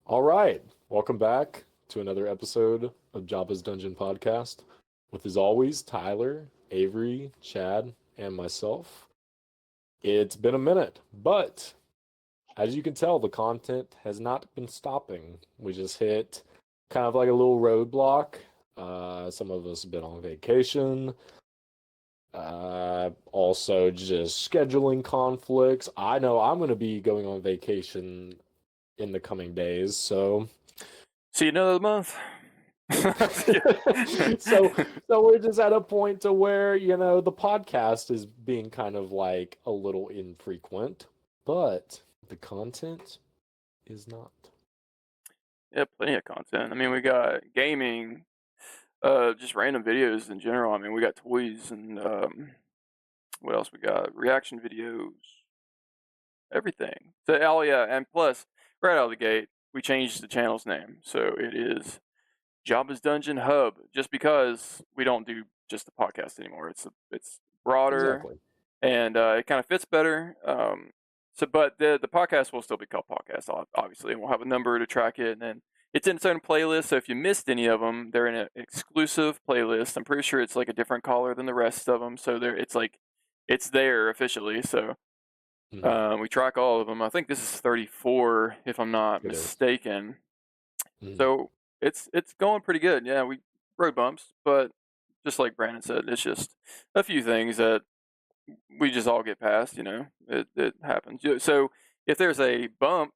All right, welcome back to another episode of Jabba's Dungeon Podcast with, as always, Tyler, Avery, Chad, and myself. It's been a minute, but as you can tell, the content has not been stopping. We just hit kind of like a little roadblock. Some of us have been on vacation. Also, just scheduling conflicts. I know I'm going to be going on vacation in the coming days, so See you another month. so we're just at a point to where, the podcast is being kind of like a little infrequent, but the content is not. Yeah, plenty of content. I mean, we got gaming, just random videos in general. I mean, we got toys and what else we got? Reaction videos, everything. So, oh yeah, and plus, right out of the gate, we changed the channel's name, so it is Jabba's Dungeon Hub. Just because we don't do just the podcast anymore, it's broader. Exactly. And it kind of fits better. But the podcast will still be called podcast, obviously, and we'll have a number to track it. And then it's in its own playlist. So if you missed any of them, they're in an exclusive playlist. I'm pretty sure it's like a different color than the rest of them. So it's there officially. So we track all of them. I think this is 34, if I'm not mistaken. So it's going pretty good. Yeah, we road bumps, but just like Brandon said, it's just a few things that we just all get past, it happens. So if there's a bump,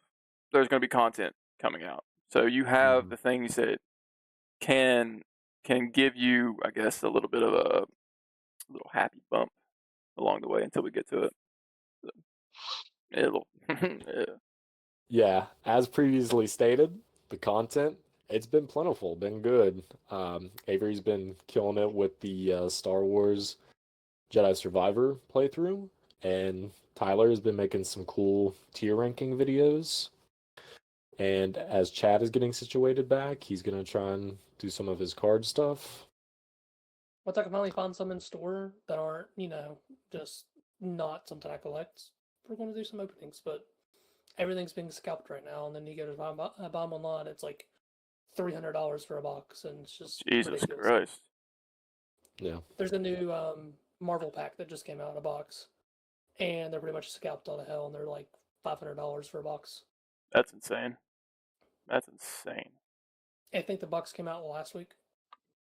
there's going to be content coming out. So you have the things that can give you, I guess, a little bit of a little happy bump along the way until we get to it. Yeah, as previously stated, the content, it's been plentiful, been good. Avery's been killing it with the Star Wars Jedi Survivor playthrough, and Tyler has been making some cool tier ranking videos. And as Chad is getting situated back, he's gonna try and do some of his card stuff. Once I can finally find some in store that aren't, just not something I collect, we're going to do some openings. But everything's being scalped right now, and then you go to buy them online, it's like $300 for a box, and it's just Jesus ridiculous. Christ. Yeah. There's a new Marvel pack that just came out in a box, and they're pretty much scalped out of hell, and they're like $500 for a box. That's insane. That's insane. I think the box came out last week.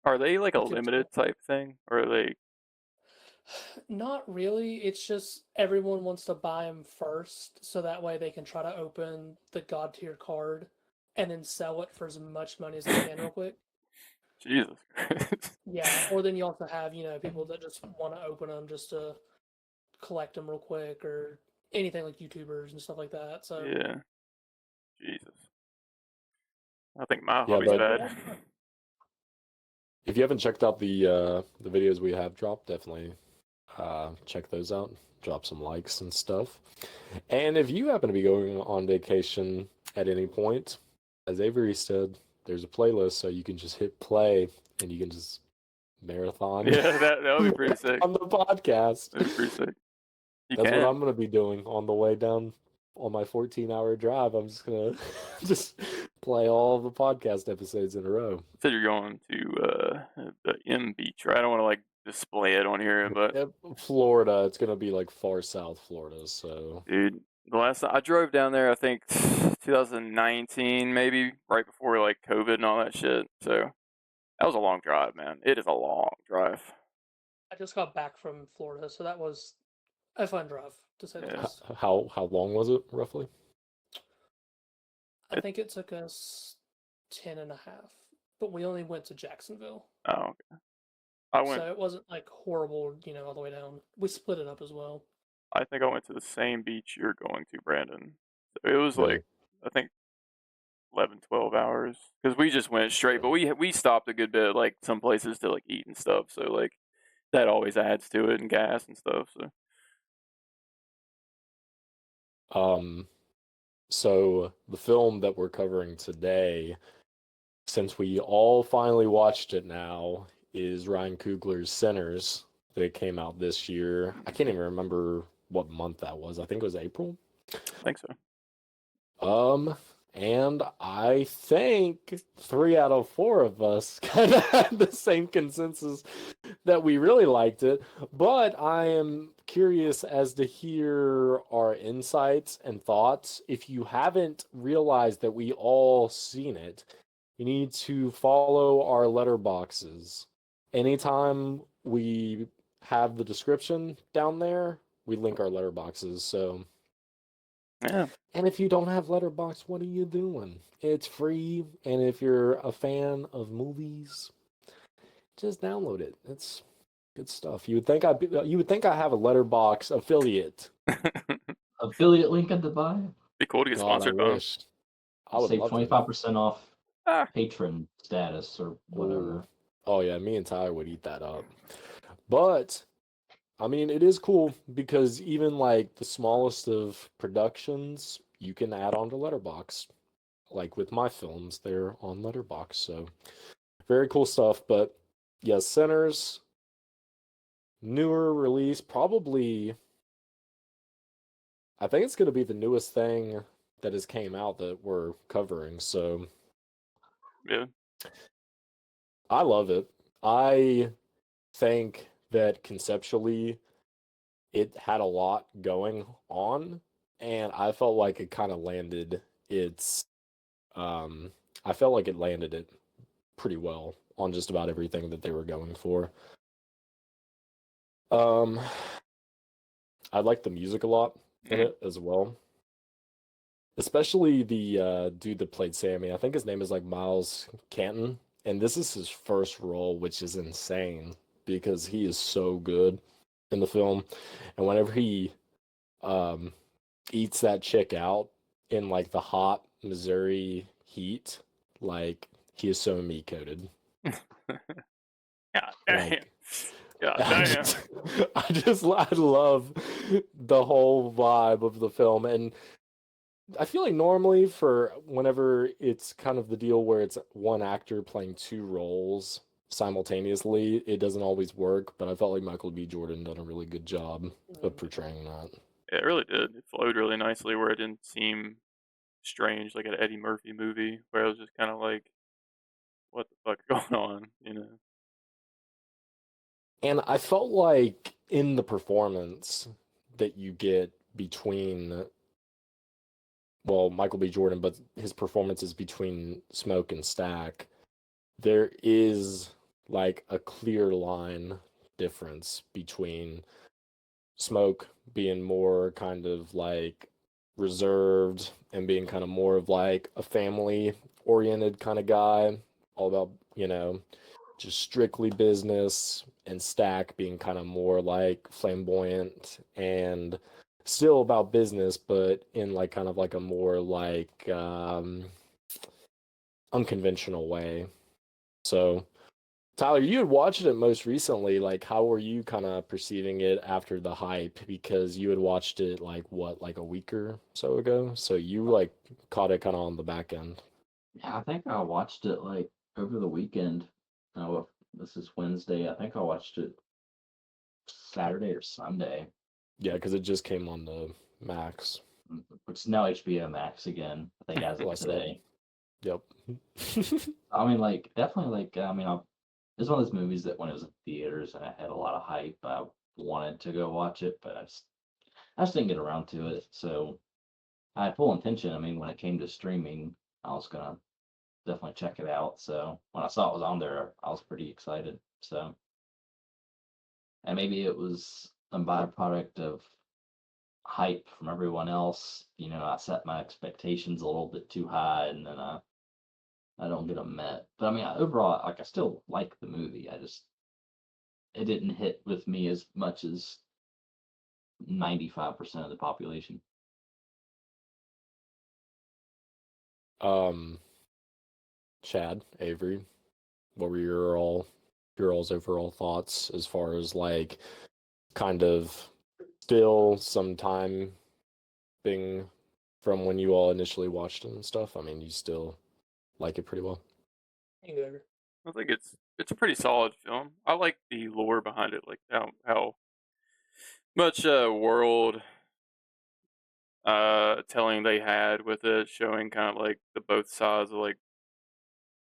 Are they like a limited type thing, or are they? Not really. It's just everyone wants to buy them first, so that way they can try to open the God tier card and then sell it for as much money as they can real quick. Jesus. Yeah, or then you also have, people that just want to open them just to collect them real quick, or anything like YouTubers and stuff like that. So yeah. Jesus. I think my hobby's bad. If you haven't checked out the videos we have dropped, definitely check those out. Drop some likes and stuff. And if you happen to be going on vacation at any point, as Avery said, there's a playlist, so you can just hit play and you can just marathon. Yeah, that would be pretty sick. On the podcast. That'd be pretty sick. That's what I'm going to be doing on the way down on my 14-hour drive. I'm just going to just play all of the podcast episodes in a row. You said you're going to the M Beach, right? I don't want to like display it on here, but Florida, it's going to be like far south Florida, so. Dude, the last time I drove down there, I think 2019, maybe right before like COVID and all that shit. So that was a long drive, man. It is a long drive. I just got back from Florida, so that was a fun drive, to say the least. How long was it, roughly? I think it took us 10 and a half, but we only went to Jacksonville. Oh, okay. So it wasn't like horrible, all the way down. We split it up as well. I think I went to the same beach you're going to, Brandon. So it was like, I think 11, 12 hours. Because we just went straight, but we stopped a good bit, like some places to like eat and stuff. So like that always adds to it, and gas and stuff. So the film that we're covering today, since we all finally watched it now, is Ryan Coogler's Sinners. that it came out this year. I can't even remember what month that was. I think it was April. I think so. And I think 3 out of 4 of us kind of had the same consensus that we really liked it. But I am curious as to hear our insights and thoughts. If you haven't realized that we all seen it, you need to follow our letterboxes. Anytime we have the description down there, we link our letterboxes. So Yeah. and if you don't have Letterboxd, what are you doing? It's free, and if you're a fan of movies, just download it. It's good stuff. You would think I have a Letterboxd affiliate. Affiliate link at the bio. Be cool to get God, I sponsored by 'em. wish. I would Save love to. 25% off Ah, patron status or whatever. Ooh. Oh yeah, me and Tyler would eat that up. But I mean, it is cool because even like the smallest of productions, you can add on to Letterboxd. Like with my films, they're on Letterboxd, so very cool stuff. But yes, Sinners, newer release, probably. I think it's going to be the newest thing that has came out that we're covering. So yeah. I love it. I think that conceptually it had a lot going on, and I felt like it kind of landed its. I felt like it landed it pretty well on just about everything that they were going for. I like the music a lot in it as well. Especially the dude that played Sammy. I think his name is like Miles Canton. And this is his first role, which is insane because he is so good in the film. And whenever he eats that chick out in like the hot Missouri heat, like he is so meat coated. God damn. Like, God I damn. I love the whole vibe of the film. And I feel like normally for whenever it's kind of the deal where it's one actor playing 2 roles simultaneously, it doesn't always work, but I felt like Michael B. Jordan done a really good job of portraying that. Yeah, it really did. It flowed really nicely where it didn't seem strange like an Eddie Murphy movie where it was just kind of like, what the fuck going on, you know? And I felt like in the performance that you get between, well, Michael B. Jordan, but his performances between Smoke and Stack, there is like a clear line difference between Smoke being more kind of like reserved and being kind of more of like a family oriented kind of guy, all about, just strictly business, and Stack being kind of more like flamboyant and still about business, but in like kind of like a more like unconventional way. So Tyler, you had watched it most recently. Like, how were you kind of perceiving it after the hype? Because you had watched it like what, like a week or so ago. So you like caught it kind of on the back end. Yeah, I think I watched it like over the weekend. Oh, this is Wednesday. I think I watched it Saturday or Sunday, Yeah, because it just came on the Max. which is now HBO Max again. I think as of Bless it. today. Yep. I mean, like definitely, like it's one of those movies that when it was in theaters and I had a lot of hype, I wanted to go watch it, but I just didn't get around to it. So I had full intention. I mean, when it came to streaming, I was gonna definitely check it out. So when I saw it was on there, I was pretty excited. So, and maybe it was a byproduct of hype from everyone else. You know, I set my expectations a little bit too high, and then I don't get them met. But I mean, overall, like I still like the movie. It didn't hit with me as much as 95% of the population. Chad, Avery, what were your all's overall thoughts as far as like kind of still some time being from when you all initially watched it and stuff? I mean, you still like it pretty well. Hangover. I think it's it's a pretty solid film. I like the lore behind it, like how much world telling they had with it, showing kind of like the both sides of like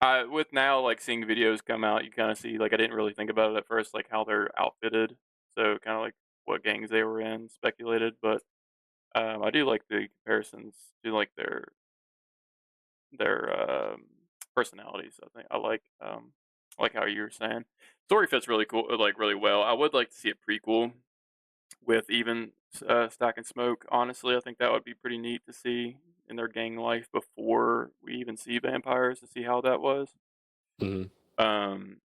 I with now like seeing videos come out, you kind of see like I didn't really think about it at first, like how they're outfitted, so kind of like what gangs they were in, speculated, but I do like the comparisons, do like their personalities. I think I like how you were saying. Story fits really cool, like really well. I would like to see a prequel with even Stack and Smoke. Honestly, I think that would be pretty neat to see in their gang life before we even see vampires to see how that was. Hmm. Um,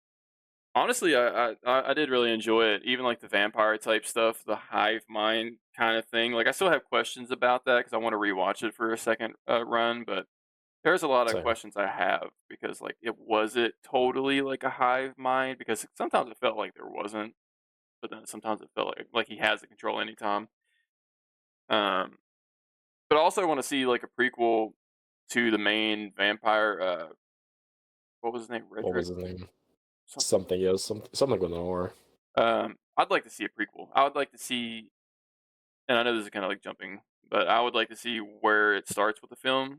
honestly, I did really enjoy it. Even like the vampire type stuff, the hive mind kind of thing. Like I still have questions about that because I want to rewatch it for a second run, but there's a lot of Same. questions I have because like it totally like a hive mind because sometimes it felt like there wasn't, but then sometimes it felt like he has the control anytime. Um, but I also want to see like a prequel to the main vampire. What was his name? What Redrick was his name? something. Something, yeah, something with an R. I'd like to see a prequel. I would like to see, and I know this is kind of like jumping, but I would like to see where it starts with the film,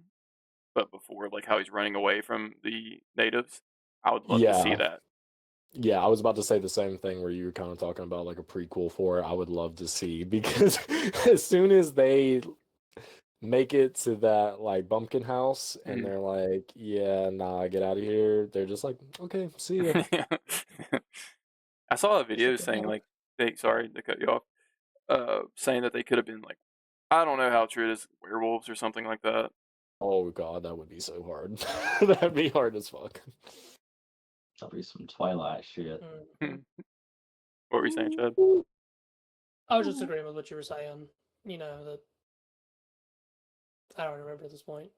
but before like how he's running away from the natives. I would love to see Yeah, that. yeah, I was about to say the same thing where you were kind of talking about like a prequel for it. I would love to see because as soon as they make it to that like bumpkin house and Mm. they're like, yeah, nah, get out of here. They're just like, okay, see ya. I saw a Shut video the saying hell like they sorry to cut you off. Saying that they could have been like I don't know how true it is, werewolves or something like that. Oh God, that would be so hard. That'd be hard as fuck. That'll be some Twilight shit. Mm. What were you saying, Chad? I was just agreeing with what you were saying. You know that I don't remember at this point.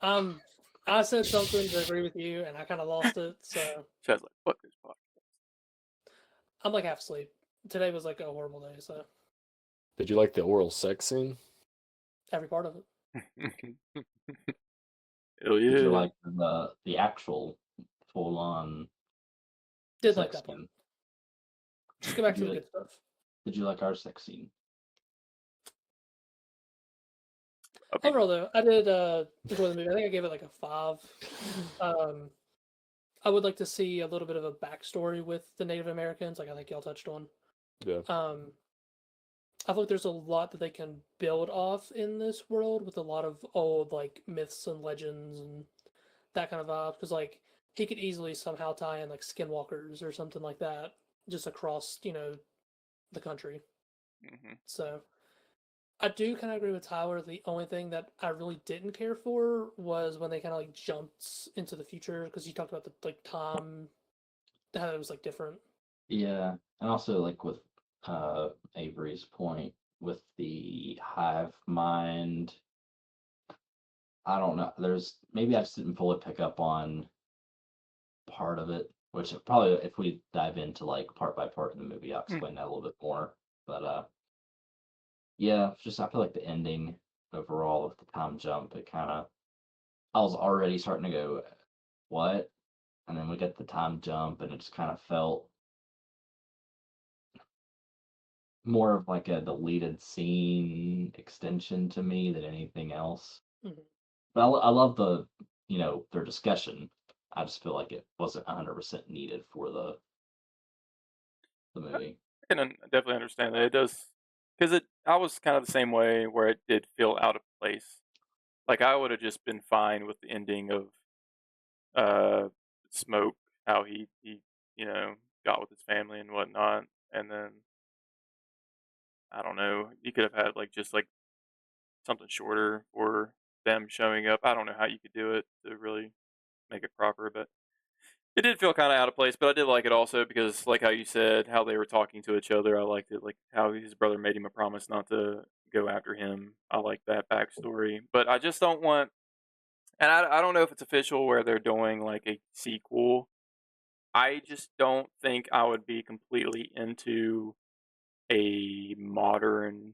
Um, I said something to agree with you, and I kind of lost it. So Chad's like, fuck this podcast. I'm like half asleep. Today was like a horrible day. So Did you like the oral sex scene? every part of it. Hell Did you yeah. like the actual full on Did like sex that part. scene? Just go back Did to you the like, good stuff. did you like our sex scene? Overall, though, I did enjoy the movie. I think I gave it like a 5. Um, I would like to see a little bit of a backstory with the Native Americans, like I think y'all touched on. Yeah. I feel like there's a lot that they can build off in this world with a lot of old like myths and legends and that kind of vibe. Because like he could easily somehow tie in like skinwalkers or something like that just across the country. Mm-hmm. So I do kind of agree with Tyler. The only thing that I really didn't care for was when they kind of like jumped into the future because you talked about the like time, how it was like different. Yeah, and also like with Avery's point with the hive mind. I don't know. There's maybe I just didn't fully pick up on part of it, which probably if we dive into like part by part in the movie, I'll explain that a little bit more. But yeah, it's just I feel like the ending overall of the time jump, it kind of I was already starting to go, what? And then we get the time jump, and it just kind of felt more of like a deleted scene extension to me than anything else. Mm-hmm. But I love their discussion. I just feel like it wasn't 100% needed for the movie. I can definitely understand that. It does because I was kind of the same way where it did feel out of place. Like I would have just been fine with the ending of Smoke, how he got with his family and whatnot, and then I don't know, you could have had like just like something shorter for them showing up. I don't know how you could do it to really make it proper, but it did feel kind of out of place. But I did like it also because, like how you said, how they were talking to each other. I liked it, like how his brother made him a promise not to go after him. I like that backstory, but I just don't want. And I don't know if it's official where they're doing like a sequel. I just don't think I would be completely into a modern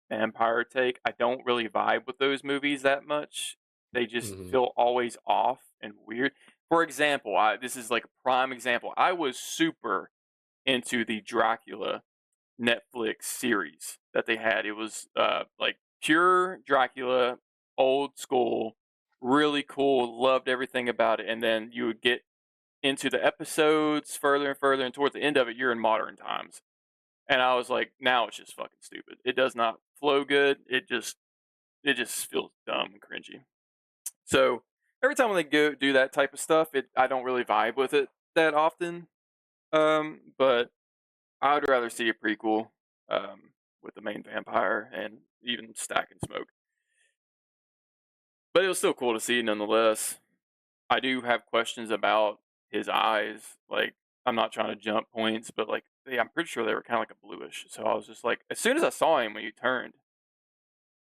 vampire take. I don't really vibe with those movies that much. They just Hmm. feel always off and weird. For example, this is like a prime example. I was super into the Dracula Netflix series that they had. It was like pure Dracula, old school, really cool. Loved everything about it. And then you would get into the episodes further and further, and towards the end of it, you're in modern times. And I was like, now it's just fucking stupid. It does not flow good. It just feels dumb and cringy. So every time when they go do that type of stuff, I don't really vibe with it that often. But I would rather see a prequel with the main vampire and even Stack and Smoke. But it was still cool to see nonetheless. I do have questions about his eyes. Like, I'm not trying to jump points, but like, I'm pretty sure they were kind of like a bluish. So I was just like, as soon as I saw him when he turned,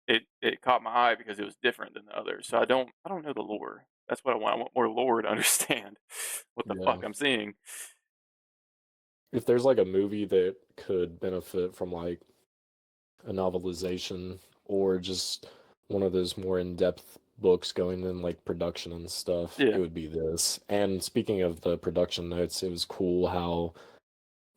it caught my eye because it was different than the others. So I don't know the lore. That's what I want. I want more lore to understand what the Yeah. fuck I'm seeing. If there's like a movie that could benefit from like a novelization or just one of those more in-depth books going in like production and stuff, Yeah, it would be this. And speaking of the production notes, it was cool how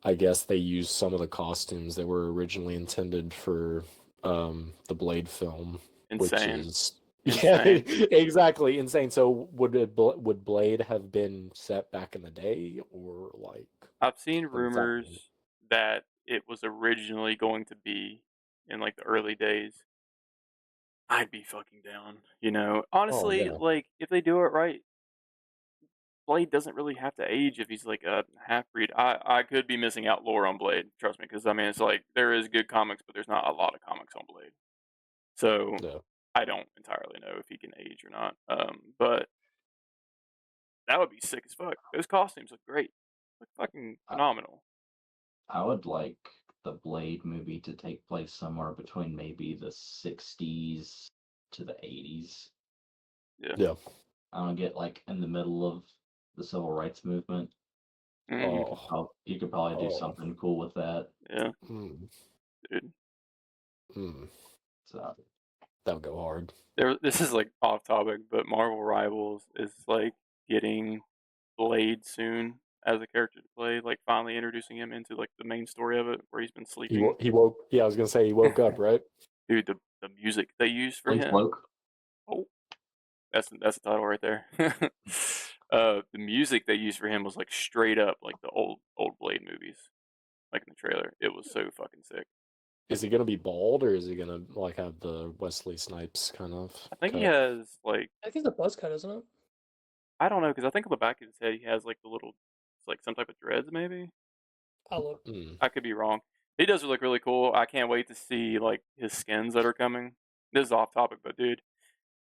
I guess they used some of the costumes that were originally intended for the Blade film, which insane, is yeah, insane. exactly insane. So would Blade have been set back in the day or like I've seen what exactly? rumors that it was originally going to be in like the early days. I'd be fucking down, you know. Oh Honestly, yeah. like if they do it right, Blade doesn't really have to age if he's like a half breed. I could be missing out lore on Blade, trust me, because I mean it's like there is good comics, but there's not a lot of comics on Blade, so Yeah. I don't entirely know if he can age or not. But that would be sick as fuck. Those costumes look great, look fucking I, phenomenal. I would like the Blade movie to take place somewhere between maybe the 60s to the 80s. Yeah. Yeah. I want to get like in the middle of the civil rights movement. Mm, You could probably do Oh. something cool with that. yeah, Mm, dude. mm. So That would go hard. This is like off topic, but Marvel Rivals is like getting Blade soon as a character to play, like finally introducing him into like the main story of it, where he's been sleeping. He woke. Yeah, I was gonna say he woke up, right? Dude, the music they used for Blake him. Bloke. Oh, that's the title right there. The music they used for him was like straight up like the old Blade movies, like in the trailer. It was so fucking sick. Is he gonna be bald or is he gonna like have the Wesley Snipes kind of I think he cut? has like I think it's a buzz cut, isn't it? I don't know because I think on the back of his head he has like the little it's like some type of dreads maybe. I'll look. Mm. I could be wrong. He does look really cool. I can't wait to see like his skins that are coming. This is off topic, but dude,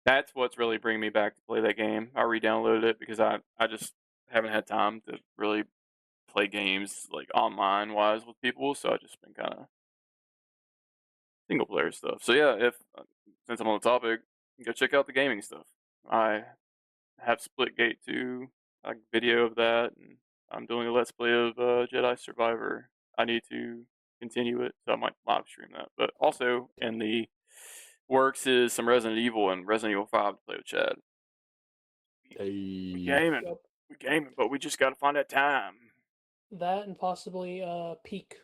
that's what's really bringing me back to play that game. I re-downloaded it because I just haven't had time to really play games like online wise with people, so I just been kind of single player stuff. So yeah, if since I'm on the topic, go check out the gaming stuff. I have Splitgate 2, a video of that, and I'm doing a let's play of Jedi Survivor. I need to continue it, so I might live stream that. But also in the works is some Resident Evil and Resident Evil 5 to play with Chad. We Hey, gaming, Yep. we gaming, but we just got to find that time. That and possibly Peak.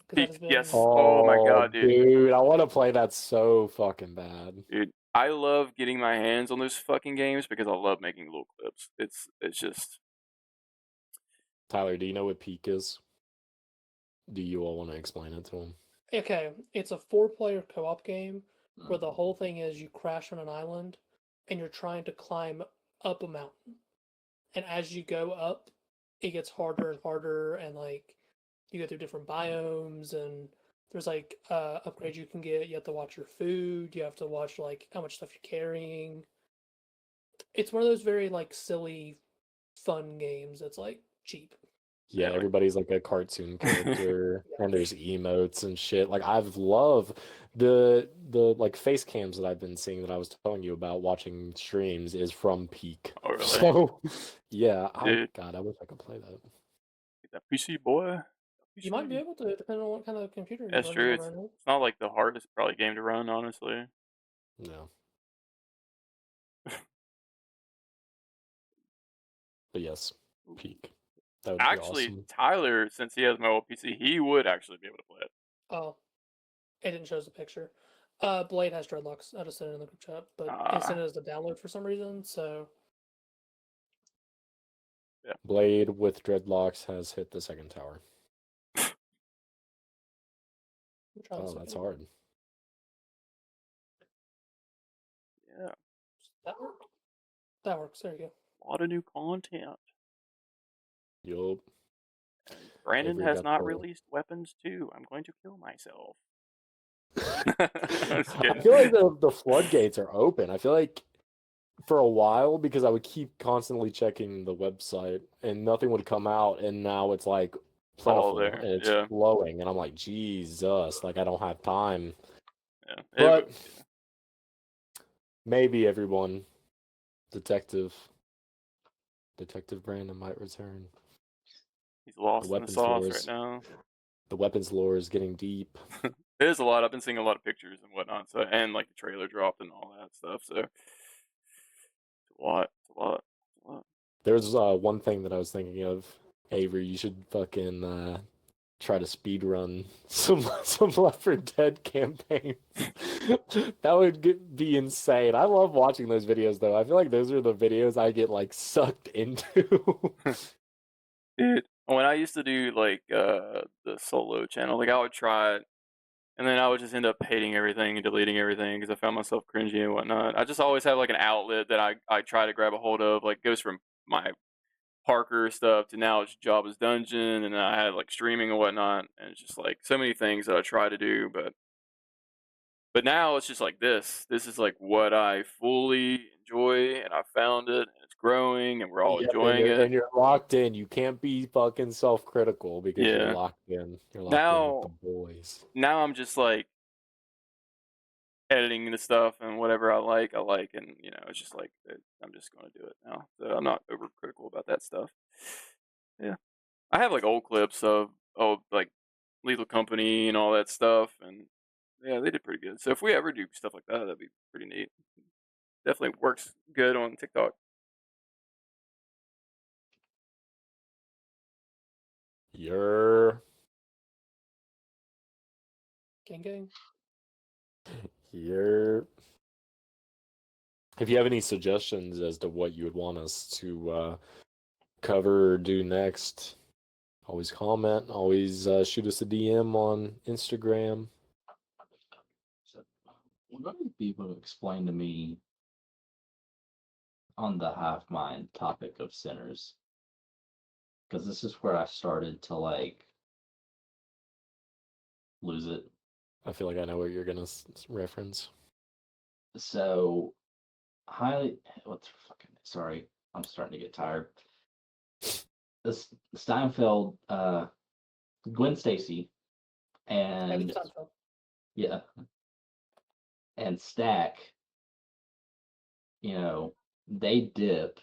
'Cause that has Peak, been yes. Oh my oh god, dude. dude, I want to play that so fucking bad. Dude, I love getting my hands on those fucking games because I love making little clips. It's just Tyler, do you know what peak is? Do you all want to explain it to him? okay. It's a 4-player co-op game where the whole thing is you crash on an island and you're trying to climb up a mountain. And as you go up, it gets harder and harder, and like you go through different biomes, and there's like upgrades you can get. You have to watch your food. You have to watch like how much stuff you're carrying. It's one of those very like silly, fun games that's like cheap. Yeah, yeah, like everybody's like a cartoon character, Yeah. and there's emotes and shit. Like I've loved the like face cams that I've been seeing that I was telling you about watching streams is from Peak. oh really? So yeah, Dude, God, I wish I could play that. get that PC boy. You might be PC. able to, depending on what kind of computer you're That's running true. on It's right now. it's not like the hardest probably game to run, honestly. No. But yes, peak. That would be Actually, awesome. Tyler, since he has my old PC, he would actually be able to play it. Oh, it didn't show us a picture. Blade has dreadlocks. I just sent it in the group chat, but it sent it as a download for some reason. So Yeah. Blade with dreadlocks has hit the second tower. Oh, that's hard. Yeah. That work? That works. There you go. A lot of new content. Yup. And Brandon Avery has got not the- released Weapons 2. I'm going to kill myself. I feel like the floodgates are open. I feel like for a while, because I would keep constantly checking the website and nothing would come out, and now it's like all plentiful there. and it's Yeah. flowing, and I'm like, Jesus, like I don't have time. Yeah. But maybe everyone, Detective Brandon might return. He's lost in the weapons sauce lore right now. The weapons lore is getting deep. There's a lot. I've been seeing a lot of pictures and whatnot. So, and like the trailer dropped and all that stuff. So it's a lot. It's a lot. It's a lot. There's one thing that I was thinking of, Avery. You should fucking try to speed run some Left 4 Dead campaigns. That would be insane. I love watching those videos though. I feel like those are the videos I get like sucked into. Dude, when I used to do like the solo channel, like I would try it, and then I would just end up hating everything and deleting everything because I found myself cringy and whatnot. I just always have like an outlet that I try to grab a hold of. Like goes from my Parker stuff to now it's Jabba's Dungeon, and I had like streaming and whatnot, and it's just like so many things that I try to do, but now it's just like this. This is like what I fully enjoy, and I found it, and it's growing, and we're all Yep, enjoying it. and you're locked in. You can't be fucking self-critical because you're Yeah. locked in. You're locked in with the boys. Now I'm just like editing the stuff and whatever I like, and it's just like I'm just going to do it now. So I'm not overcritical about that stuff. Yeah, I have like old clips of like Lethal Company and all that stuff, and yeah, they did pretty good. So if we ever do stuff like that, that'd be pretty neat. Definitely works good on TikTok. You're Gang. here. If you have any suggestions as to what you would want us to cover or do next, always comment. Always shoot us a DM on Instagram. So, would you be able to explain to me on the hive mind topic of sinners? Because this is where I started to like lose it. I feel like I know what you're gonna reference. So, what's fucking, sorry, I'm starting to get tired. This Steinfeld, Gwen Stacy, and yeah, and Stack, they dip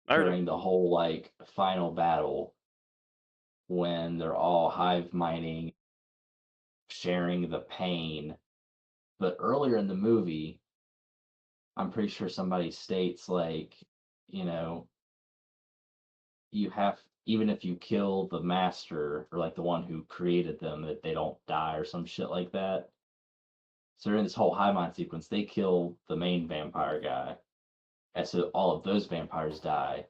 during the whole like final battle when they're all hive mining, sharing the pain. But earlier in the movie, I'm pretty sure somebody states like, you know, you have, even if you kill the master or like the one who created them, that they don't die or some shit like that. So during this whole hive mind sequence, they kill the main vampire guy, and so all of those vampires die.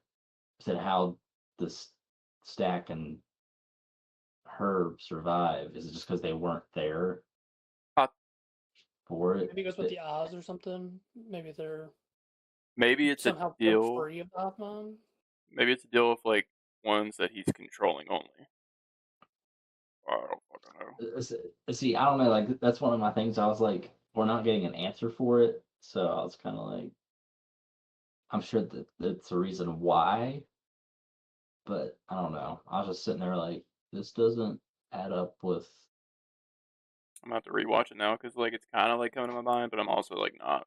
Said how this Stack and her survive? Is it just because they weren't there for it? Maybe it goes with the Oz or something. Maybe they're it's somehow a deal. free of Hoffman. Maybe it's a deal with like ones that he's controlling only. I don't fucking know. See, I don't know. Like that's one of my things. I was like, we're not getting an answer for it, so I was kind of like, I'm sure that that's the reason why, but I don't know. I was just sitting there like, this doesn't add up with. I'm gonna have to rewatch it now because like it's kind of like coming to my mind, but I'm also like not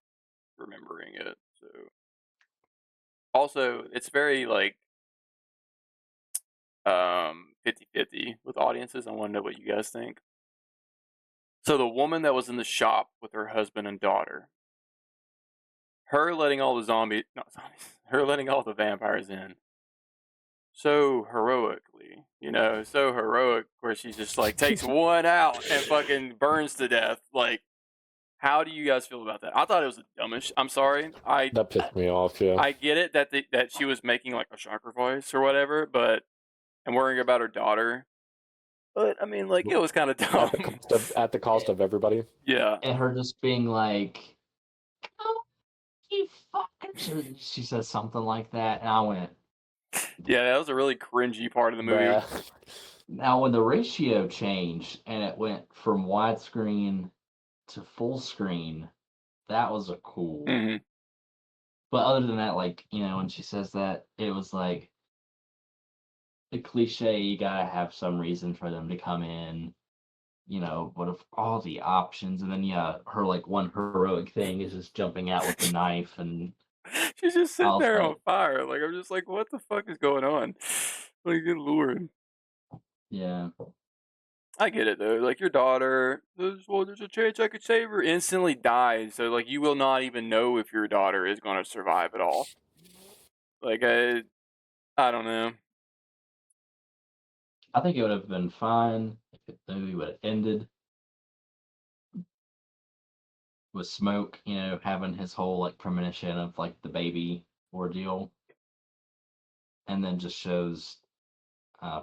remembering it. So also it's very like 50-50 with audiences. I want to know what you guys think. So the woman that was in the shop with her husband and daughter, her letting all the her letting all the vampires in so heroically, so heroic where she just like takes one out and fucking burns to death. Like, how do you guys feel about that? I thought it was the dumbest. I'm sorry. That pissed me off, yeah. I get it that she was making like a sacrifice or whatever, but and worrying about her daughter. But I mean, like, it was kind of dumb. At the cost of everybody. Yeah. And her just being like, "Oh, you fucking," she says something like that, and I went. Yeah, that was a really cringy part of the movie. Now, when the ratio changed and it went from widescreen to full screen, that was a cool. Mm-hmm. But other than that, like, when she says that, it was like the cliche, you gotta have some reason for them to come in, but of all the options, and then her like one heroic thing is just jumping out with the knife, and she's just sitting there like, on fire. Like, I'm just like, what the fuck is going on? Like, good lord. Yeah. I get it though. Like, your daughter, there's a chance I could save her, instantly dies. So like, you will not even know if your daughter is going to survive at all. Like, I don't know. I think it would have been fine if the movie would have ended with Smoke, having his whole like premonition of like the baby ordeal, and then just shows,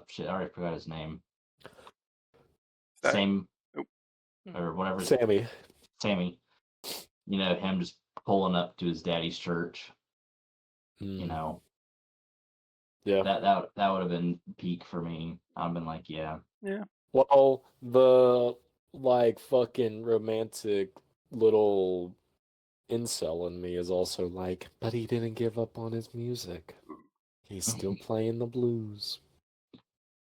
shit, I already forgot his name. Same, or whatever. Sammy. Him just pulling up to his daddy's church. Yeah. That would have been peak for me. I've been like, yeah. Well, the like fucking romantic little incel in me is also like, but he didn't give up on his music. He's still playing the blues.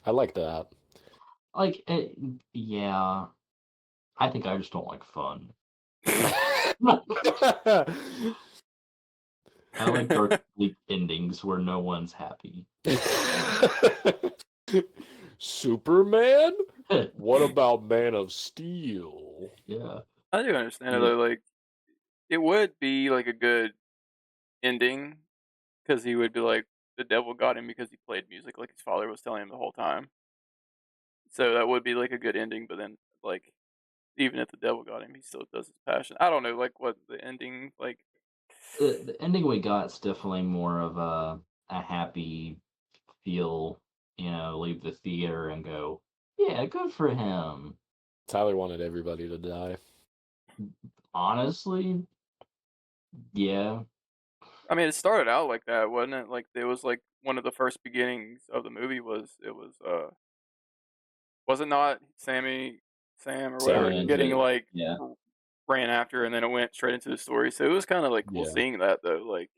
I like that. Like, yeah. I think I just don't like fun. I like dark bleak endings where no one's happy. Superman? What about Man of Steel? Yeah. I do understand it though. Like, it would be like a good ending because he would be like, the devil got him because he played music like his father was telling him the whole time. So that would be like a good ending, but then like, even if the devil got him, he still does his passion. I don't know, like, what the ending, like. The ending we got is definitely more of a happy feel, leave the theater and go, yeah, good for him. Tyler wanted everybody to die. Honestly, yeah. I mean, it started out like that, wasn't it? Like, it was like one of the first beginnings of the movie was it not Sam or whatever getting like ran after, and then it went straight into the story. So it was kind of like cool seeing that though. Like,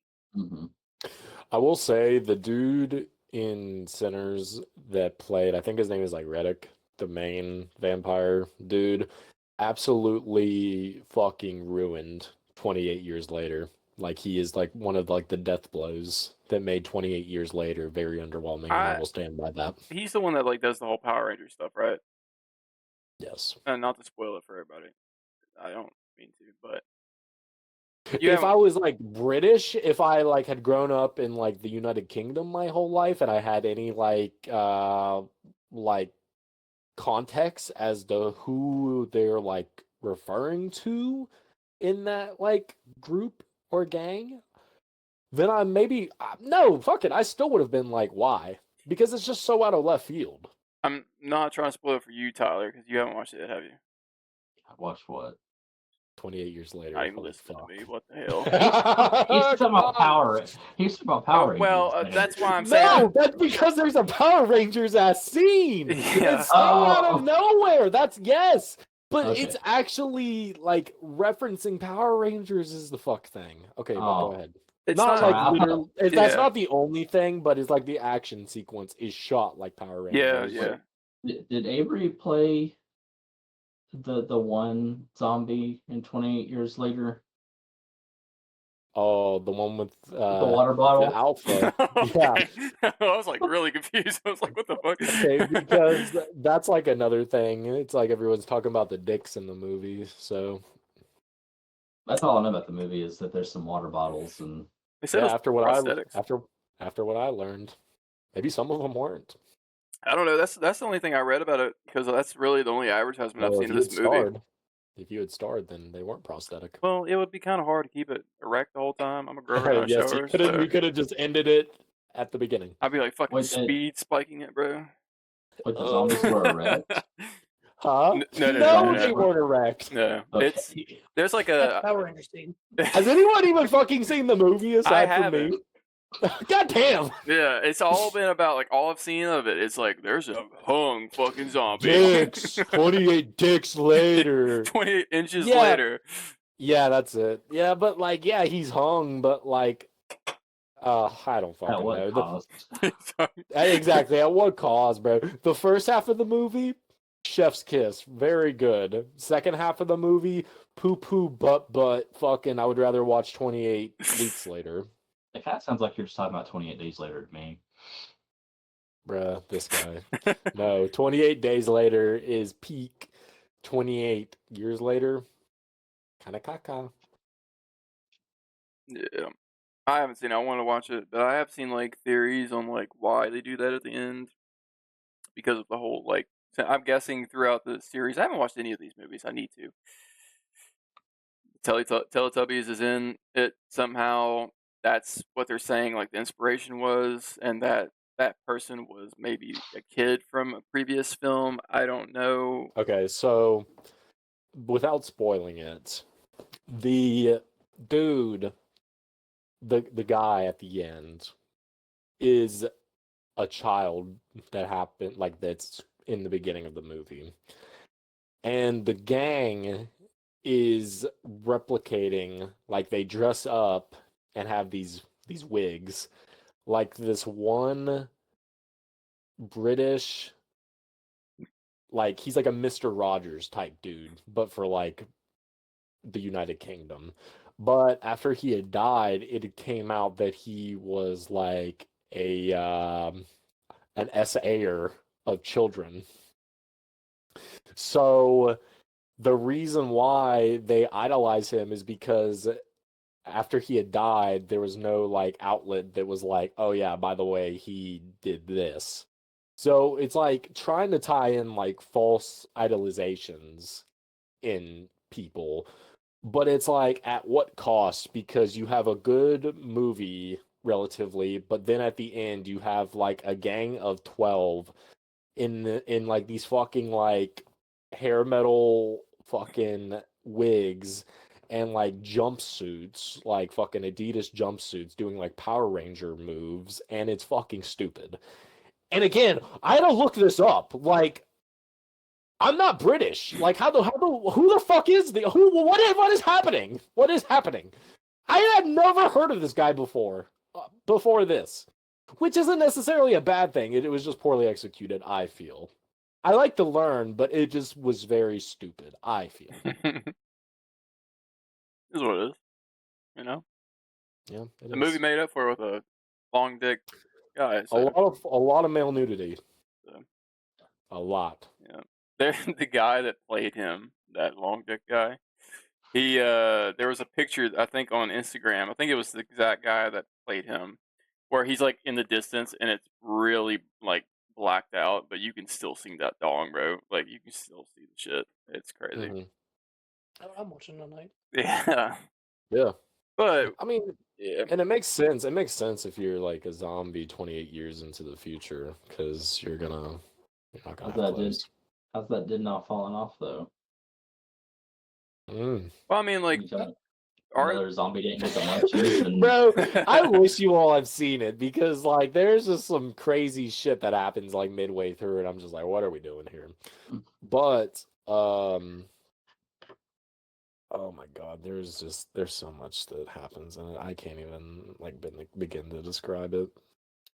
I will say the dude in Sinners that played, I think his name is like Reddick, the main vampire dude, absolutely fucking ruined 28 years later. Like, he is like one of like the death blows that made 28 years later very underwhelming, and I will stand by that. He's the one that like does the whole Power Ranger stuff, right? Yes. And not to spoil it for everybody. I don't mean to, but if I was like British, if I like had grown up in like the United Kingdom my whole life and I had any like context as to who they're like referring to in that like group or gang, then I maybe no, fuck it, I still would have been like, why? Because it's just so out of left field. I'm not trying to spoil it for you, Tyler, because you haven't watched it, have you? I watched what? 28 years later. I listened to me. What the hell? He's talking about Power. He's talking about Power Rangers. Well, that's why I'm saying. No, that's because there's a Power Rangers ass scene. Yeah. It's out of nowhere. That's yes. But Okay. It's actually like referencing Power Rangers is the fuck thing. Okay, but go ahead. It's not like literally. That's yeah. not the only thing, but it's like the action sequence is shot like Power Rangers. Yeah. Did Avery play the one zombie in 28 years later? Oh, the one with the water bottle? the Alpha. Okay. Yeah. I was like really confused. I was like, what the fuck? Okay, because that's like another thing. It's like everyone's talking about the dicks in the movie, so That's all I know about the movie is that there's some water bottles and They said it Yeah, was after what I prosthetics. after what I learned, maybe some of them weren't. I don't know. That's the only thing I read about it because that's really the only advertisement I've Well, seen of this movie. if you had starred, then they weren't prosthetic. Well, it would be kind of hard to keep it erect the whole time. I'm a grower, not a Yes, shower, so you could have just ended it at the beginning. I'd be like fucking Wait, speed spiking it, bro. wait, the zombies were erect. Huh? No. They weren't erect. No, it's Okay. there's like That's a. Power Rangers scene. Has anyone even fucking seen the movie aside from me? haven't. God damn! Yeah, it's all been about like all I've seen of it. It's like there's a hung fucking zombie. Dicks. 28 dicks later. 28 inches Yeah. later. Yeah, that's it. Yeah, but like, yeah, he's hung, but like, I don't At fucking what know. cost? Exactly. At what cause, bro? The first half of the movie, chef's kiss, very good. Second half of the movie, poo poo butt, fucking. I would rather watch 28 weeks later, It kind of sounds like you're just talking about 28 Days Later to me. bruh. This guy. No, 28 days later is peak. 28 years later, kind of caca. Yeah. I haven't seen it. I want to watch it, but I have seen like theories on like why they do that at the end because of the whole like I'm guessing throughout the series. I haven't watched any of these movies. I need to. Teletubbies is in it somehow. That's what they're saying. Like the inspiration was, and that person was maybe a kid from a previous film. I don't know. Okay, so without spoiling it, the dude, the guy at the end, is a child that happened like that's in the beginning of the movie, and the gang is replicating, like they dress up and have these wigs, like this one British, like he's like a Mr. Rogers type dude, but for like the United Kingdom. But after he had died, it came out that he was like an SAer of children. So the reason why they idolize him is because after he had died, there was no like outlet that was like, oh yeah, by the way, he did this. So it's like trying to tie in like false idolizations in people, but it's like at what cost? Because you have a good movie relatively, but then at the end you have like a gang of 12 in like these fucking like hair metal fucking wigs and like jumpsuits, like fucking Adidas jumpsuits doing like Power Ranger moves, and it's fucking stupid. And again, I had to look this up. Like, I'm not British. Like, who the fuck is what is happening? What is happening? I had never heard of this guy before this, which isn't necessarily a bad thing. It was just poorly executed, I feel. I like to learn, but it just was very stupid, I feel. Is what it is. You know, Yeah, it the is. movie made up for it with a long dick guy. A So, lot of male nudity. so, A lot. yeah, the guy that played him, that long dick guy. He there was a picture I think on Instagram. I think it was the exact guy that played him, where he's like in the distance and it's really like blacked out, but you can still see that dong, bro. Like you can still see the shit. It's crazy. Mhm. I'm watching tonight. Yeah, Yeah. but I mean, yeah, and it makes sense. It makes sense if you're like a zombie 28 years into the future, because you're not gonna How's have that clothes. how's that did not falling off though? Mm. well, I mean, like, You tell me are another zombie didn't get the munchies and Bro, I wish you all have seen it, because like there's just some crazy shit that happens like midway through, and I'm just like, what are we doing here? But oh my god, there's so much that happens, and I can't even like begin to describe it.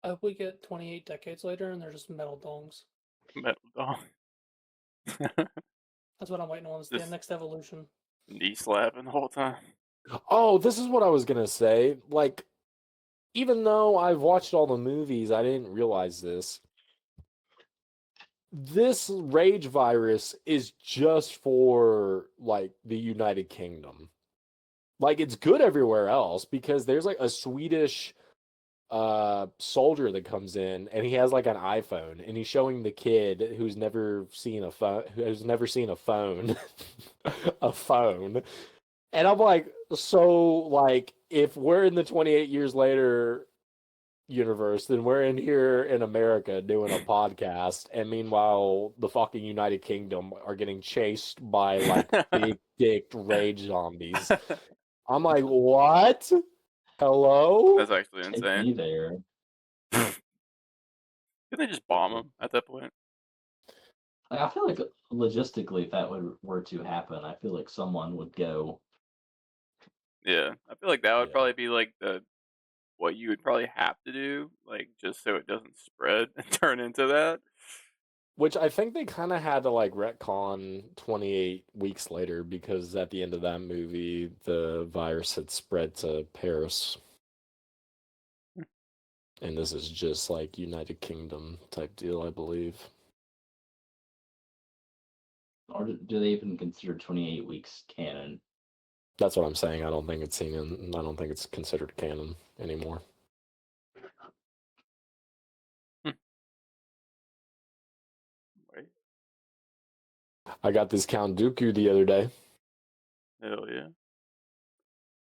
I hope we get 28 decades later and they're just metal dongs. metal dong? That's what I'm waiting on. Is the Just- next evolution. Knee slapping the whole time. Oh, this is what I was gonna say. Like, even though I've watched all the movies, I didn't realize this. This rage virus is just for like the United Kingdom. like it's good everywhere else because there's like a Swedish soldier that comes in and he has like an iPhone and he's showing the kid who's never seen a phone a phone. And I'm like, so like if we're in the 28 years later universe, then we're in here in America doing a podcast, and meanwhile the fucking United Kingdom are getting chased by like big dick rage zombies. I'm like, what? Hello? That's actually Take me insane. there. Couldn't they just bomb them at that point? Like, I feel like logistically, if that were to happen, I feel like someone would go. Yeah, I feel like that would Yeah. probably be like what you would probably have to do, like just so it doesn't spread and turn into that. Which I think they kind of had to like retcon 28 weeks later because at the end of that movie, the virus had spread to Paris. And this is just like United Kingdom type deal, I believe. Or do they even consider 28 weeks canon? That's what I'm saying. I don't think it's seen in, I don't think it's considered canon anymore. Right? I got this Count Dooku the other day. Hell yeah.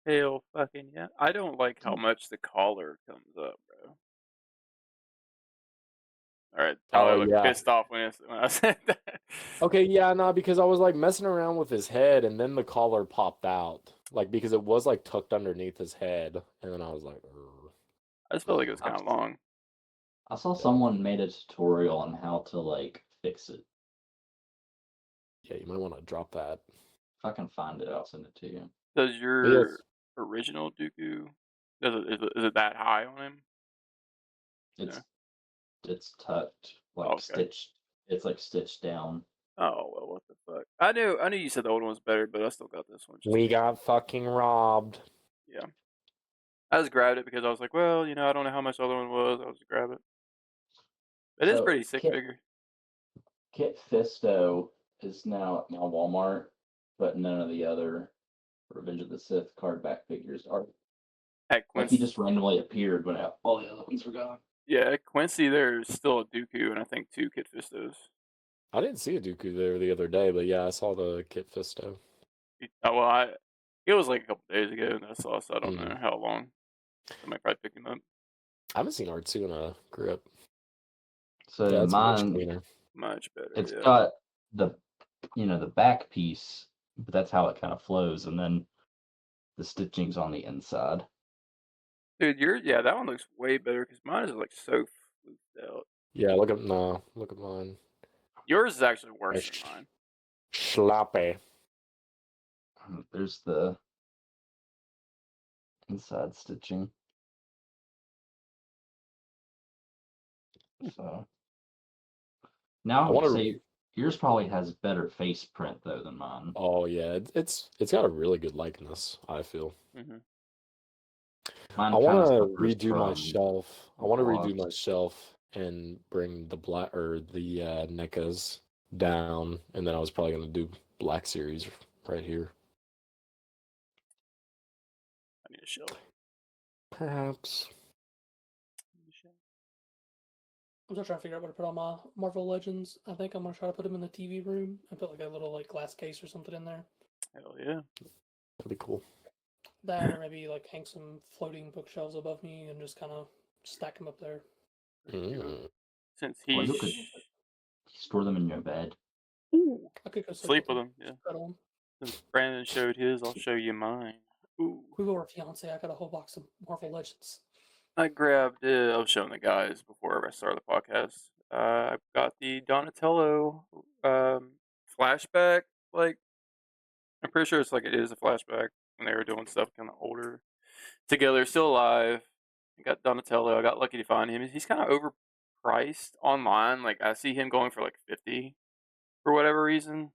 Hell fucking yeah. I don't like how much the collar comes up, bro. Alright, Tyler Oh looked yeah. pissed off when I said that. Okay, yeah, no, because I was like messing around with his head and then the collar popped out. Like because it was like tucked underneath his head. And then I was like, "Ugh." I just felt like it was I, kind of long. I saw someone made a tutorial on how to like fix it. Yeah, you might want to drop that. If I can find it, I'll send it to you. Does But your yes. original Dooku, is it that high on him? It's Yeah. it's tucked, like Okay. stitched. It's like stitched down. Oh well, what the fuck? I knew you said the old one was better, but I still got this one. We got fucking robbed. Yeah. I just grabbed it because I was like, well, I don't know how much the other one was. I'll just grab it. It is So pretty sick figure. Kit Fisto is now at my Walmart, but none of the other Revenge of the Sith card back figures are. At Like he Quincy, just randomly appeared when all the other ones were gone. yeah, at Quincy, there's still a Dooku and I think 2 Kit Fistos. I didn't see a Dooku there the other day, but yeah, I saw the Kit Fisto. Oh, well, it was like a couple days ago that I saw, so I don't Mm. know how long. I might probably pick him up. I haven't seen R2 in a grip. So That's much mine, cleaner. Much better. it's Yeah. got the back piece, but that's how it kind of flows, and then the stitching's on the inside. Dude, that one looks way better because mine is like so floofed out. Yeah, look at mine. Yours is actually worse It's than mine. sloppy. There's the inside stitching. So now I would say yours probably has better face print though than mine. Oh yeah, it's got a really good likeness, I feel. Mm-hmm. Mine I want to suffers redo my from shelf. I want to redo blocks. my shelf and bring the black or the NECAs down, and then I was probably gonna do Black Series right here. I need a shelf. Perhaps. I'm still trying to figure out what to put on my Marvel Legends. I think I'm gonna try to put them in the TV room and put like a little like glass case or something in there. Hell yeah. That'd be cool. That or maybe like hang some floating bookshelves above me and just kind of stack them up there. Mm. Since Or he's you could store them in your bed. Ooh, I could go sleep with him. Yeah. Cuddle 'em. Since Brandon showed his, I'll show you mine. Ooh. We were a fiance. I got a whole box of Marvel Legends. I grabbed it. I was showing the guys before I started the podcast. I got the Donatello flashback. Like, I'm pretty sure it's like it is a flashback when they were doing stuff kind of older together, still alive. I got Donatello. I got lucky to find him. He's kind of overpriced online. Like, I see him going for like 50 for whatever reason.